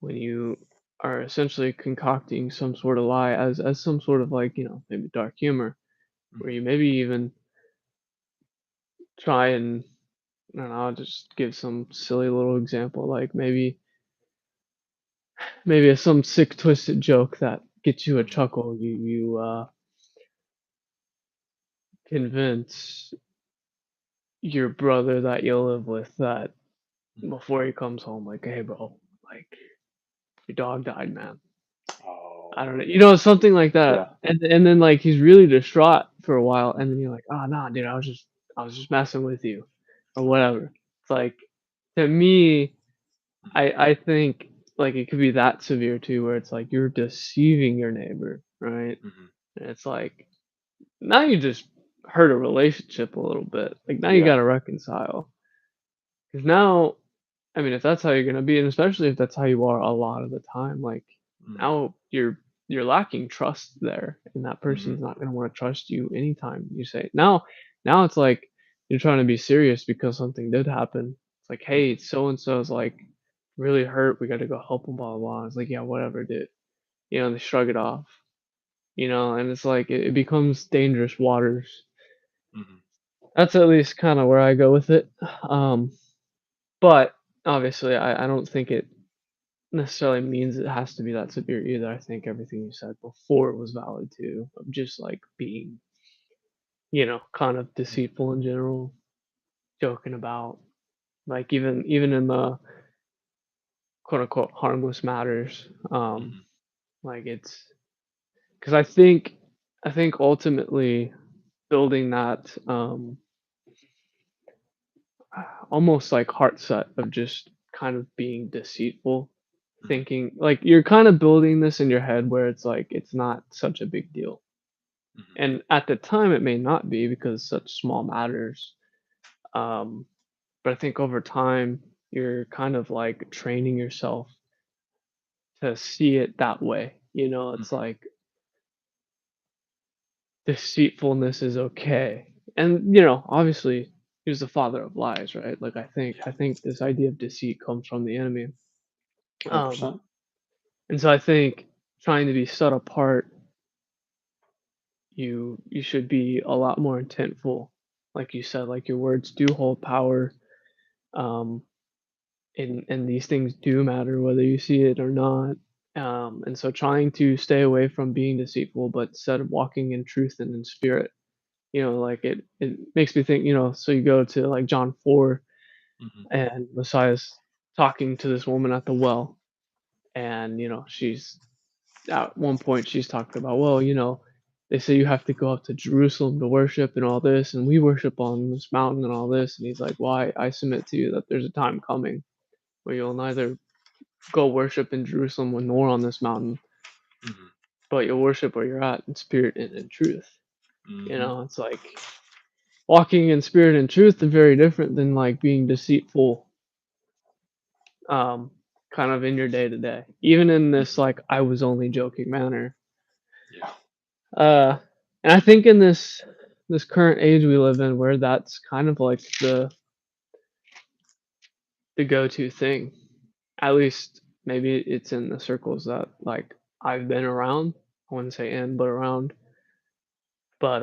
when you are essentially concocting some sort of lie as some sort of like maybe dark humor, where Mhm. you maybe even try and I don't know, I'll just give some silly little example, like maybe it's some sick twisted joke that gets you a Mhm. chuckle. You convince your brother that you live with that Mhm. before he comes home, like, hey bro, like your dog died, man. I don't Oh, know, something like that. yeah. And then like he's really distraught for a while, and then Mhm. you're like, oh nah, dude, I was just messing with you, or whatever. It's like to me, Mhm. I think like it could be that severe too, where it's like you're deceiving your neighbor, right? Mhm. And it's like now you just hurt a relationship a little bit. Like now you Yeah. gotta reconcile. Because now, I mean, if that's how you're gonna be, and especially if that's how you are a lot of the time, like Mhm. now you're lacking trust there, and that Mhm. person's not gonna want to trust you anytime you say it. Now it's like you're trying to be serious because something did happen. It's like, hey, Mhm. so and so's like really hurt. We got to go help him. Blah blah blah. It's like, yeah, whatever, dude. They shrug it off. And it's like it becomes dangerous waters. Mhm. That's at least kind of where I go with it. Um, but obviously, I don't think it necessarily means it has to be that severe either. I think everything you said before was valid too, of just like being, kind of Mhm. deceitful in general, joking about, like even in the quote unquote harmless matters. Mhm. Like it's because I think ultimately building that almost like heart set of just kind of being deceitful, Mhm. thinking like you're kind of building this in your head where it's like it's not such a big deal. Mhm. And at the time, it may not be because such small matters. Um, but I think over time, you're kind of like training yourself to see it that way. It's Mhm. like deceitfulness is okay. And obviously he's the father of lies, right? Like Yeah, I think this idea of deceit comes from the enemy. Um 100%. and so I think trying to be set apart, you should be a lot more intentful. Like you said, like your words do hold power. Um and these things do matter whether you see it or not. And so trying to stay away from being deceitful, but instead of walking in truth and in spirit, like it makes me think, so you go to like John 4, Mhm. and Messiah's talking to this woman at the well, and she's at one point she's talking about, well, they say you have to go up to Jerusalem to worship and all this, and we worship on this mountain and all this, and he's like, well, I submit to you that there's a time coming where you'll neither go worship in Jerusalem nor on this mountain, Mhm. but you'll worship where you're at in spirit and in truth. Mhm. It's like walking in spirit and truth is very different than like being deceitful, um, kind of in your day to day. Even in this Mhm. like I was only joking manner. Yeah. Uh, and I think in this current age we live in, where that's kind of like the go to thing. At least maybe it's in the circles that like I've been around. I wouldn't say in, but around. But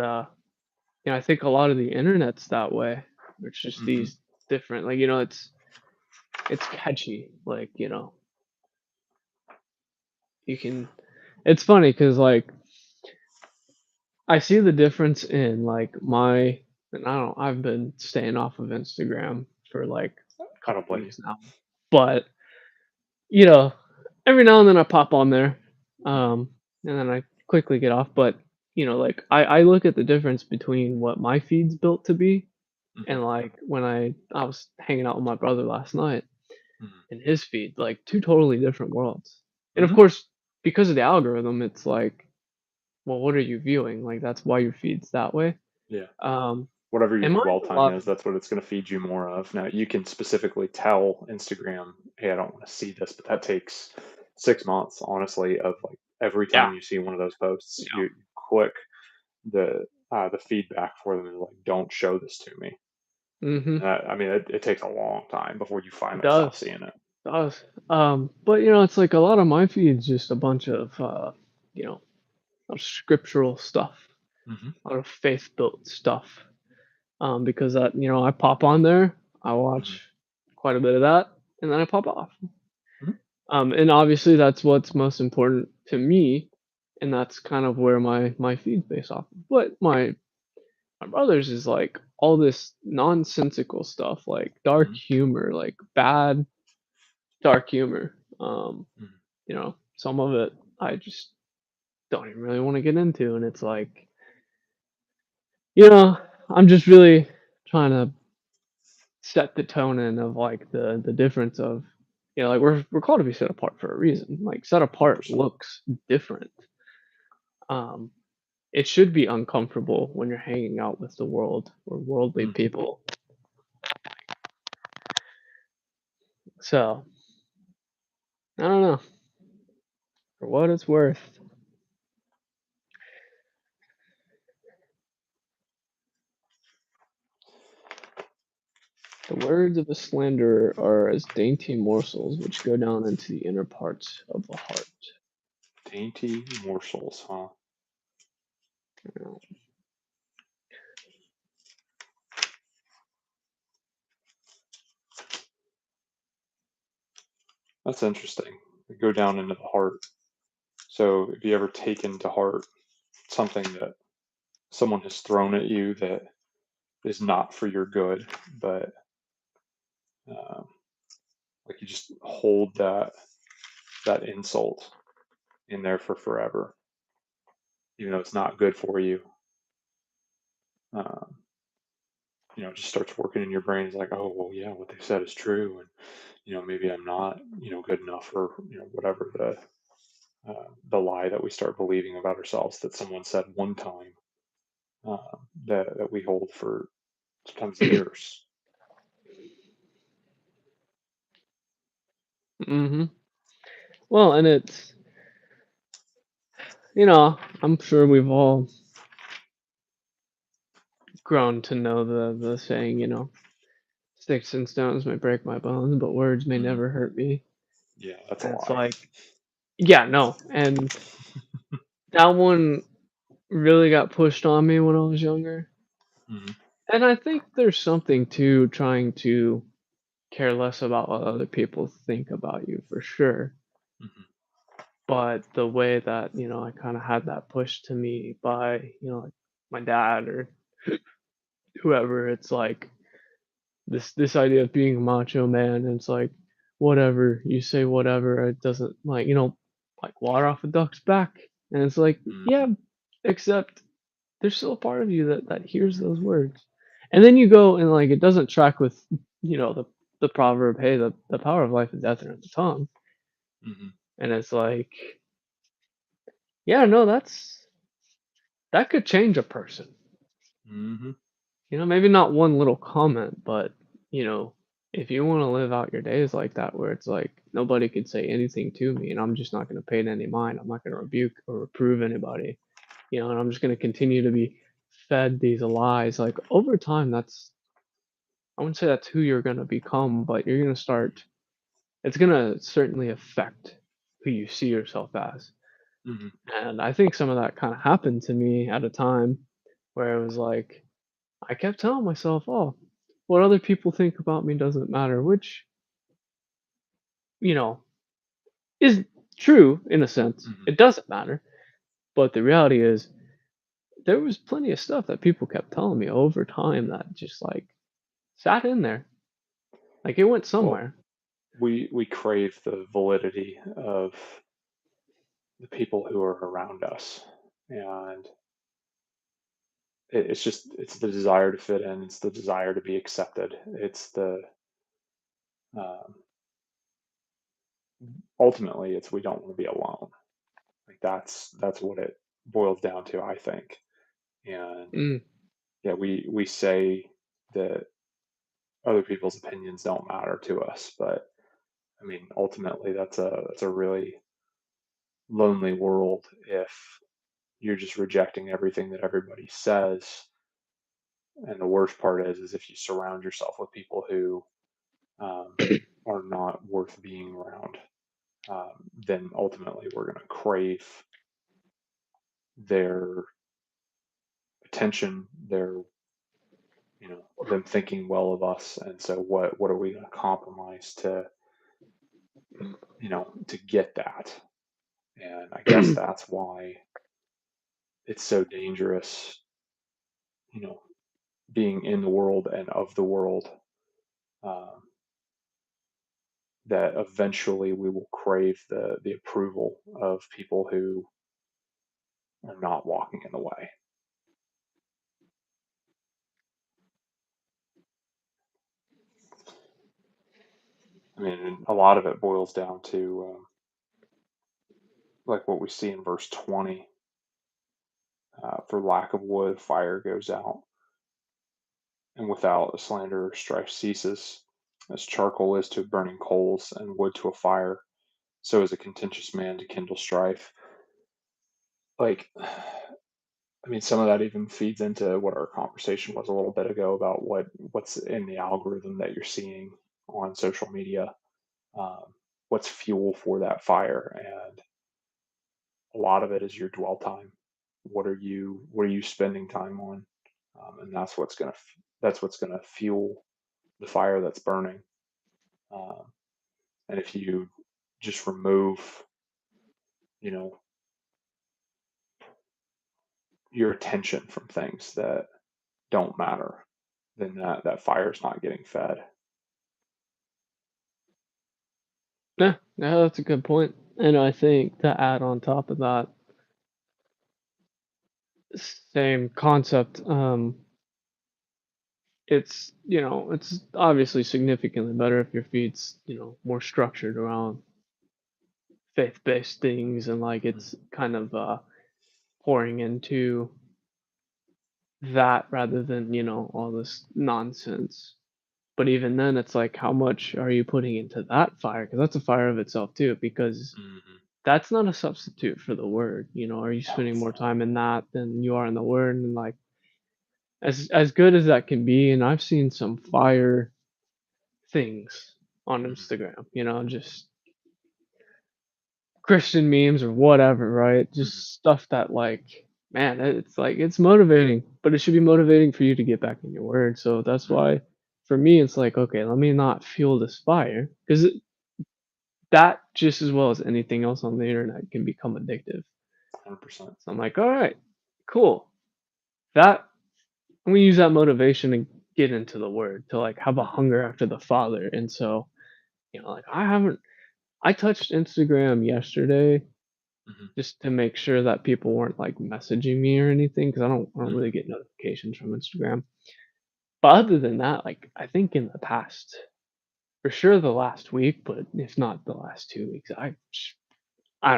I think a lot of the internet's that way. It's just Mhm. these different, like, it's catchy. Like, you can. It's funny because like I see the difference in like and I don't. I've been staying off of Instagram for like a I couple don't blame you. weeks now, but you know, every now and then I pop on there, Mhm. and then I quickly get off. But like I look at the difference between what my feed's built to be. Mhm. And, like, when I was hanging out with my brother last night Mhm. in his feed, like, 2 totally different worlds. And, of Mhm. course, because of the algorithm, it's like, well, what are you viewing? Like, that's why your feed's that way. Yeah. Um, Whatever your and mine's dwell a time lot. is, that's what it's gonna feed you more of. Now, you can specifically tell Instagram, "Hey, I don't wanna see this," but that takes 6 months, honestly, of, like, every Yeah, time you see one of those posts, yeah. you click the feedback for them and, like, "Don't show this to me." Mhm. I mean, it takes a long time before you It finally stop does. seeing it. It does. But, it's like a lot of my feed's just a bunch of, you know, of scriptural stuff, Mhm. a lot of faith-built stuff. Because I pop on there, I Mhm. watch quite a bit of that, and then I pop off. Mhm. And obviously that's what's most important to me, and that's kind of where my feed's based off of. But my brother's is like all this nonsensical stuff, like dark Mhm. humor, like bad dark humor. Mhm. Some of it I just don't even really want to get into, and it's like, you know, I'm just really trying to set the tone in of like the difference of, like we're called to be set apart for a reason. Like set apart 100%. looks different. Um, it should be uncomfortable when you're hanging out with the world or worldly Mhm. people. So I don't know. For what it's worth, the words of a slanderer are as dainty morsels which go down into the inner parts of the heart. Dainty morsels, huh? You know? That's interesting. They go down into the heart. So, have you ever taken to heart something that someone has thrown at you that is not for your good, but um, like you just hold that insult in there for forever, even though it's not good for you? Um, it just starts working in your brain. It's like, oh well, yeah, what they said is true, and maybe I'm not good enough, or whatever the lie that we start believing about ourselves that someone said one time, that we hold for sometimes years. Hmm. Well, and it's, I'm sure we've all grown to know the saying, sticks and stones may break my bones, but words may Hmm. never hurt me. Yeah, that's a And it's lie. like, yeah, no. And that one really got pushed on me when I was younger. Hmm. And I think there's something to trying to care less about what other people think about you for sure. Hmm. But the way that, I kind of had that pushed to me by, like my dad or whoever, it's like this idea of being a macho man, and it's like whatever you say, whatever, it doesn't, like, like water off a duck's back. And it's like, yeah, Hmm. except there's still a part of you that hears those words. And then you go and, like, it doesn't track with, the proverb, hey, the power of life and death are in the tongue. Hmm. And it's like, yeah, no, that could change a person. Hmm. Maybe not one little comment, but, you know, if you want to live out your days like that, where it's like nobody could say anything to me and I'm just not going to pay it any mind, I'm not going to rebuke or reprove anybody, and I'm just going to continue to be fed these lies. Like over time, I wouldn't say that's who you're going to become, but you're going to start, it's going to certainly affect who you see yourself as. Hmm. And I think some of that kind of happened to me at a time where it was like, I kept telling myself, "Oh, what other people think about me doesn't matter," which, you know, is true in a sense. Hmm. It doesn't matter, but the reality is there was plenty of stuff that people kept telling me over time that just like sat in there. Like it went Well, somewhere. we crave the validity of the people who are around us, and it's the desire to fit in. It's the desire to be accepted. It's the um, ultimately it's we don't want to be alone. Like that's what it boils down to, I think. And Mm. yeah, we say that other people's opinions don't matter to us, but I mean, ultimately, that's a really lonely world if you're just rejecting everything that everybody says. And the worst part is if you surround yourself with people who um, are not worth being around, then ultimately we're going to crave their attention, their them thinking well of us. And so what are we going to compromise to get that? And I guess that's why it's so dangerous, you know, being in the world and of the world, um, that eventually we will crave the approval of people who are not walking in the way. I mean, a lot of it boils down to like what we see in verse 20. For lack of wood, fire goes out, and without slander, strife ceases. As charcoal is to burning coals, and wood to a fire, so is a contentious man to kindle strife. Like, I mean, some of that even feeds into what our conversation was a little bit ago about what's in the algorithm that you're seeing on social media. Um, what's fuel for that fire, and a lot of it is your dwell time. What are you spending time on? And that's what's gonna fuel the fire that's burning. Um, and if you just remove, you know, your attention from things that don't matter, then that fire's not getting fed. Yeah, yeah, that's a good point. And I think to add on top of that, same concept. It's obviously significantly better if your feed's, more structured around faith-based things, and like Mhm. it's kind of pouring into that rather than, all this nonsense. But even then, it's like, how much are you putting into that fire? Because that's a fire of itself too. Because Mhm. that's not a substitute for the word. Are you No, spending it's more not. time in that than you are in the word? And like, as good as that can be, and I've seen some fire things on Mhm. Instagram. Just Christian memes or whatever, right? Mhm. Just stuff that like, man, it's like it's motivating, but it should be motivating for you to get back in your word. So that's Mhm. why for me it's like, okay, let me not fuel this fire because that just as well as anything else on the internet can become addictive. 100%. So I'm like, all right, cool. That I'm gonna use that motivation to get into the word to like have a Mhm. hunger after the Father. And so, like I touched Instagram yesterday Mhm. just to make sure that people weren't like messaging me or anything because I don't really Mhm. get notifications from Instagram. But other than that, like I think in the past, for sure the last week, but if not the last 2 weeks, I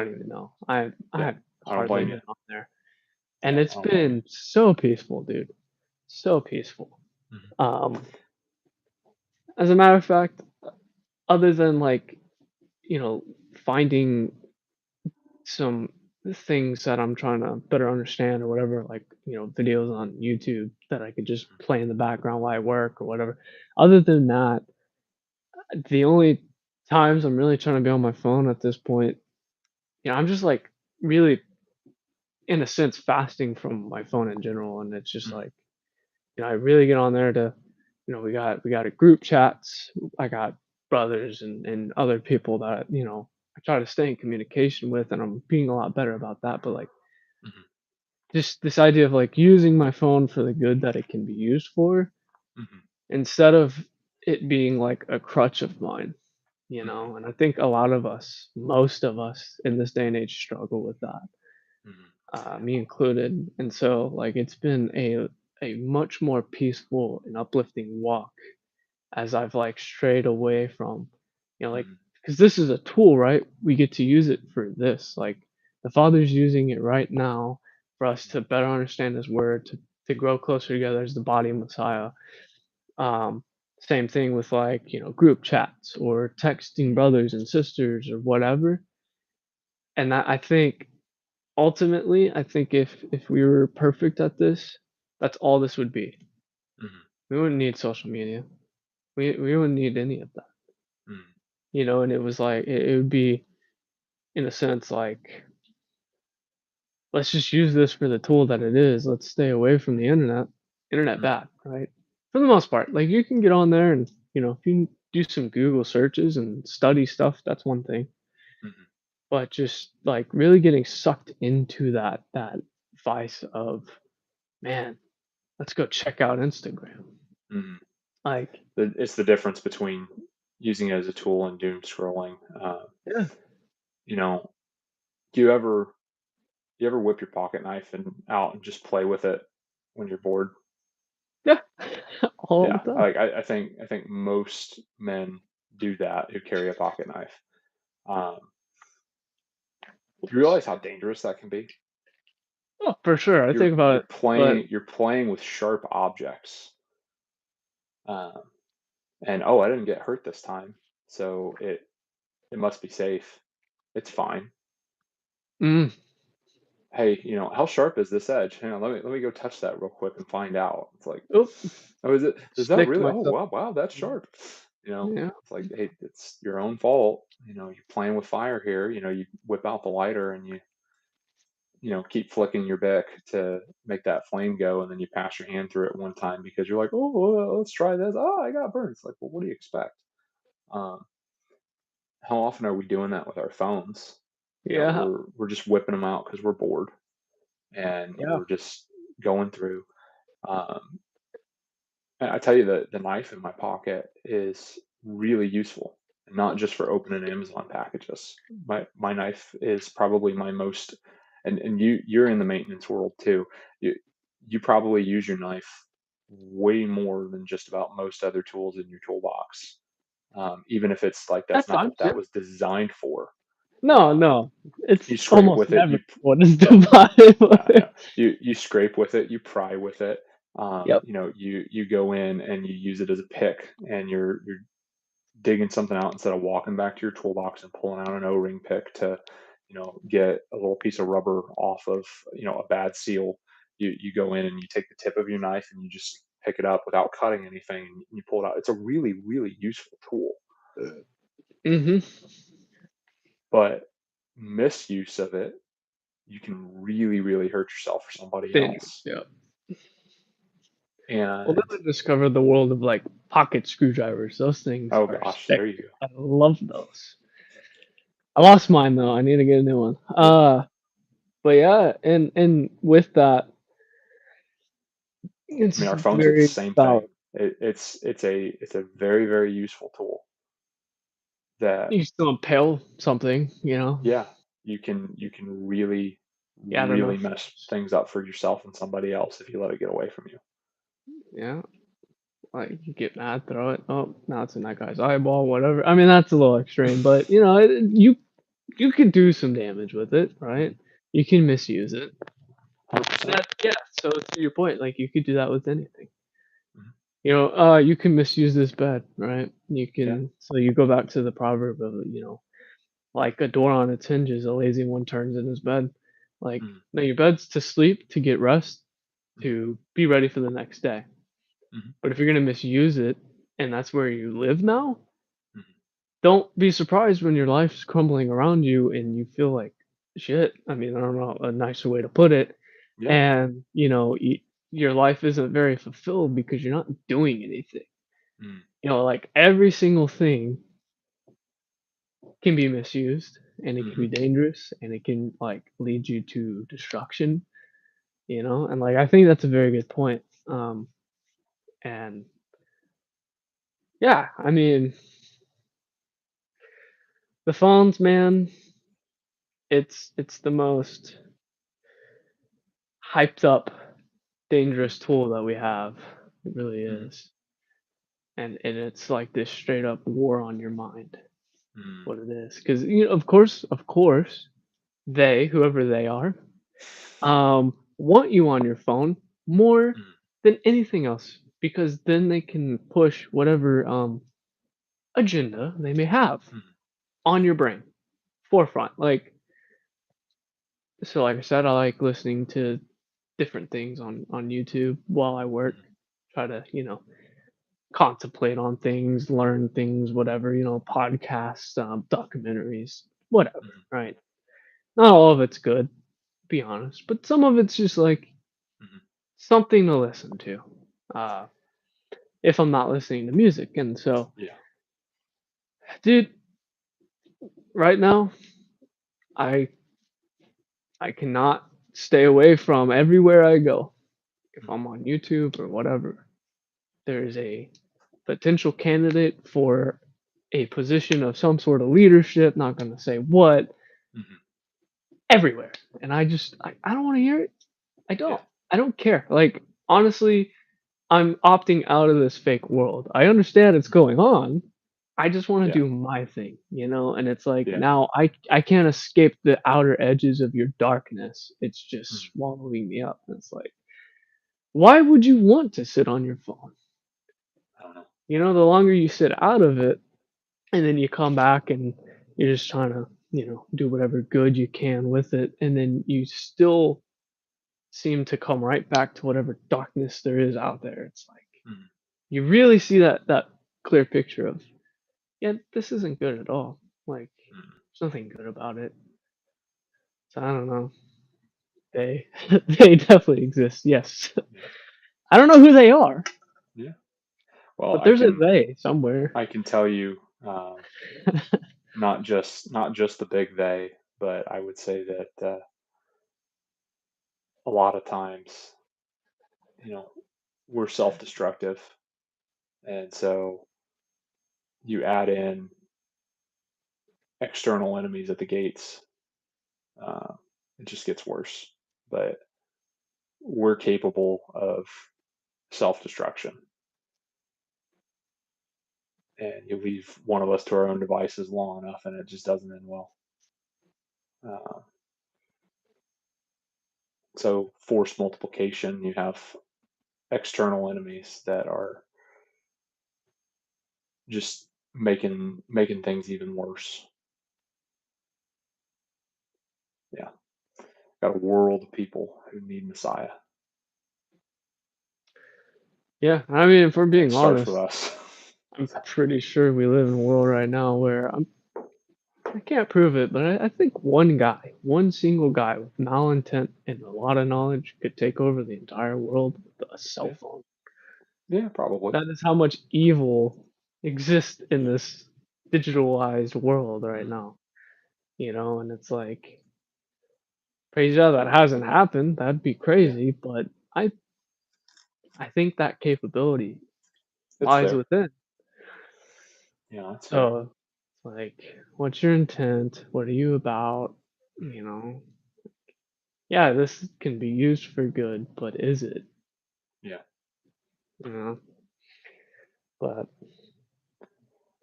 don't even know. I Yeah. have I don't hardly blame you. been on there, and Yeah, it's I don't blame you. been so peaceful, dude. So peaceful. Mhm. Um, as a matter of fact, other than like finding some things that I'm trying to better understand or whatever, like, videos on YouTube that I could just play in the background while I work or whatever. Other than that, the only times I'm really trying to be on my phone at this point, I'm just like really, in a sense, fasting from my phone in general. And it's just Mhm. like, I really get on there to, we got a group chats. I got brothers and other people that, I try to stay in communication with, and I'm being a lot better about that. But like, Mhm. just this idea of like using my phone for the good that it can be used for Mhm. instead of it being like a crutch of mine, Mhm. and I think a lot of us, most of us in this day and age struggle with that, Mhm. me included. And so like it's been a much more peaceful and uplifting walk as I've like strayed away from, like, Mhm. because this is a tool, right? We get to use it for this. Like the Father's using it right now for us to better understand His Word, to grow closer together as the body of Messiah. Um, Same thing with like group chats or texting brothers and sisters or whatever. And I think ultimately, I think if we were perfect at this, that's all this would be. Mhm. We wouldn't need social media. We wouldn't need any of that. Mhm. And it was like it would be in a sense like, let's just use this for the tool that it is. Let's stay away from the internet. Internet Mhm. bad, right? For the most part. Like you can get on there and if you can do some Google searches and study stuff, that's one thing. Mhm. But just like really getting sucked into that vice of, man, let's go check out Instagram. Mhm. Like, It's the difference between using it as a tool and doom scrolling. yeah, You know, do you ever whip your pocket knife and out and just play with it when you're bored? yeah, all the Yeah, time. I think most men do that who carry a pocket knife. Um, do you realize how dangerous that can be? Oh, for sure. I You're think about you're it, but playing you're playing with sharp objects, um, and oh, I didn't get hurt this time, so it must be safe. It's fine. mm, Hey, how sharp is this edge? Hang on, let me go touch that real quick and find out. It's like, oh, oh, is that stick really? Oh, myself. wow, wow, that's sharp. Yeah, It's like, hey, it's your own fault. You're playing with fire here. You whip out the lighter and keep flicking your bic to make that flame go, and then you pass your hand through it one time because you're like, oh, well, let's try this. Oh, I got burned. It's like, well, what do you expect? Um, how often are we doing that with our phones? yeah, We're just whipping them out because we're bored and yeah. we're just going through. Um, and I tell you that the knife in my pocket is really useful, not just for opening Amazon packages. My knife is probably my most, and you're in the maintenance world too. You you probably use your knife way more than just about most other tools in your toolbox. Even if it's like that's At not what times, yeah. that was designed for. No, Um, no, it's you scrape almost with it. never what is Yeah, divided. yeah, yeah. You scrape with it. You pry with it. Yep. You go in and you use it as a pick, and you're digging something out instead of walking back to your toolbox and pulling out an O-ring pick to, get a little piece of rubber off of, a bad seal. You go in and you take the tip of your knife and you just pick it up without cutting anything, and you pull it out. It's a really, really useful tool, Mm-hmm. but misuse of it, you can really, really hurt yourself or somebody Dangerous. else. Yeah. Well, then And I discovered the world of like pocket screwdrivers. Those things oh are gosh, sick. there you go. I love those. I lost mine though. I need to get a new one. Yeah. But yeah, and with that, I mean, it's our phones are the very same thing. solid. It's a very, very useful tool that, You still impale something, yeah, you can really, Yeah, I don't know. really mess things up for yourself and somebody else if you let it get away from you. Yeah, like you get mad, throw it. Oh, now it's in that guy's eyeball, whatever. I mean, that's a little extreme, but you can do some damage with it, right? Mhm. You can misuse it. 100%. That, yeah. So to your point, like you could do that with anything. Mhm. You can misuse this bed, right? Yeah. So you go back to the proverb of, like a door on its hinges, a lazy one turns in his bed. Like, Mhm. no, your bed's to sleep, to get rest, Mhm. to be ready for the next day. Mhm. But if you're gonna misuse it and that's where you live now, Mhm. don't be surprised when your life's crumbling around you and you feel like shit. I mean, I don't know a nicer way to put it. Yeah. And, your life isn't very fulfilled because you're not doing anything. Mm. Like every single thing can be misused and it can Mhm. be dangerous and it can like lead you to destruction, and like I think that's a very good point. And yeah, I mean, the phones, man, it's the most hyped up dangerous tool that we have. It really Mhm. is. And it's like this straight up war on your mind, Mhm. what it is. Because of course, whoever they are, want you on your phone more Mhm. than anything else because then they can push whatever agenda they may have Mhm. on your brain forefront. Like I said, I like listening to different things on YouTube while I work. Mhm. Try to contemplate on things, learn things, whatever, podcasts, documentaries, whatever. Mhm. Right? Not all of it's good, be honest, but some of it's just like Mhm. something to listen to. Uh, if I'm not listening to music. And so, Yeah. dude, right now, I I cannot stay away from everywhere I go. If Mhm. I'm on YouTube or whatever, there's a potential candidate for a position of some sort of leadership, not gonna say what, Mhm. everywhere. And I don't want to hear it. I Yeah. don't. I don't care. Like honestly, I'm opting out of this fake world. I understand it's Mhm. going on. I just want to Yeah. do my thing, and it's like Yeah. now I can't escape the outer edges of your darkness. It's just Mhm. swallowing me up. And it's like, why would you want to sit on your phone? I don't know. The longer you sit out of it and then you come back and you're just trying to, do whatever good you can with it, and then you still seem to come right back to whatever darkness there is out there. It's like Mhm. you really see that clear picture of, yeah, this isn't good at all. Like Mhm. there's nothing good about it. So I don't know. They they definitely exist. Yes. Yeah. I don't know who they are, Yeah. Well, but I there's a can they somewhere. I can tell you, not just the big they, but I would say that a lot of times, you know, we're self-destructive, and so you add in external enemies at the gates, uh, it just gets worse. But we're capable of self-destruction, and you leave one of us to our own devices long enough, and it just doesn't end well. Uh, so force multiplication, you have external enemies that are just making things even worse. Yeah, got a world of people who need Messiah. Yeah, I mean, if we're And it being starts with honest, us. I'm pretty sure we live in a world right now where I can't prove it, but I think one single guy with malintent and a lot of knowledge could take over the entire world with a cell Yeah, phone. yeah, probably. That is how much evil exists in this digitalized world right Mm, now, and it's like, praise God that hasn't happened. That'd be yeah, crazy, but I I think that capability it's lies there. within. Yeah, that's fair. So, like, what's your intent? What are you about? You know, yeah, this can be used for good, but is it? Yeah, You know, but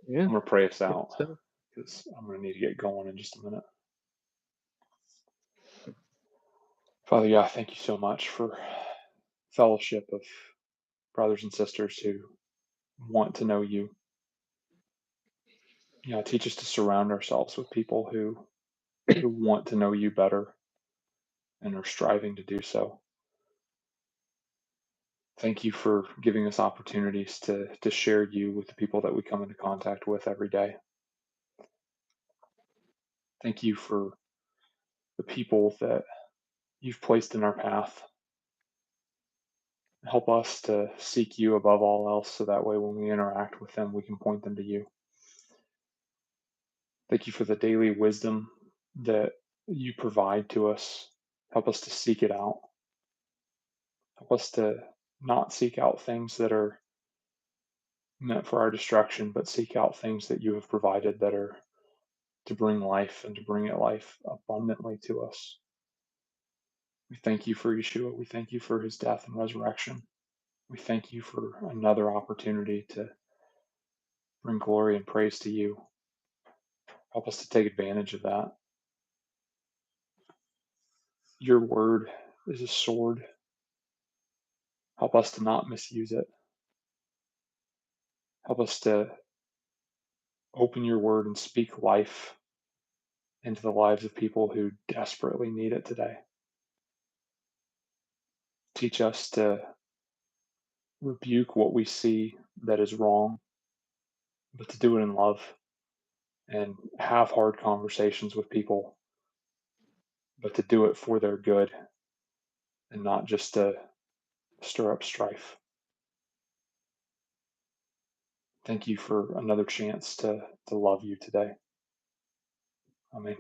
yeah, I'm gonna pray us good out stuff. because I'm gonna need to get going in just a minute. Father, yeah, thank you so much for fellowship of brothers and sisters who want to know you. Yeah, teach us to surround ourselves with people who want to know you better and are striving to do so. Thank you for giving us opportunities to share you with the people that we come into contact with every day. Thank you for the people that you've placed in our path. Help us to seek you above all else so that way when we interact with them, we can point them to you. Thank you for the daily wisdom that you provide to us. Help us to seek it out. Help us to not seek out things that are meant for our destruction, but seek out things that you have provided that are to bring life and to bring it life abundantly to us. We thank you for Yeshua. We thank you for his death and resurrection. We thank you for another opportunity to bring glory and praise to you. Help us to take advantage of that. Your word is a sword. Help us to not misuse it. Help us to open your word and speak life into the lives of people who desperately need it today. Teach us to rebuke what we see that is wrong, but to do it in love and have hard conversations with people, but to do it for their good and not just to stir up strife. Thank you for another chance to love you today. Amen.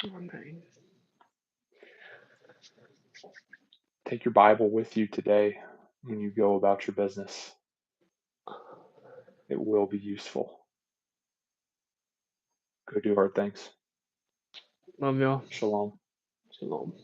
Okay. Take your Bible with you today when you go about your business. It will be useful. Go do hard things. Love y'all. Shalom. Shalom.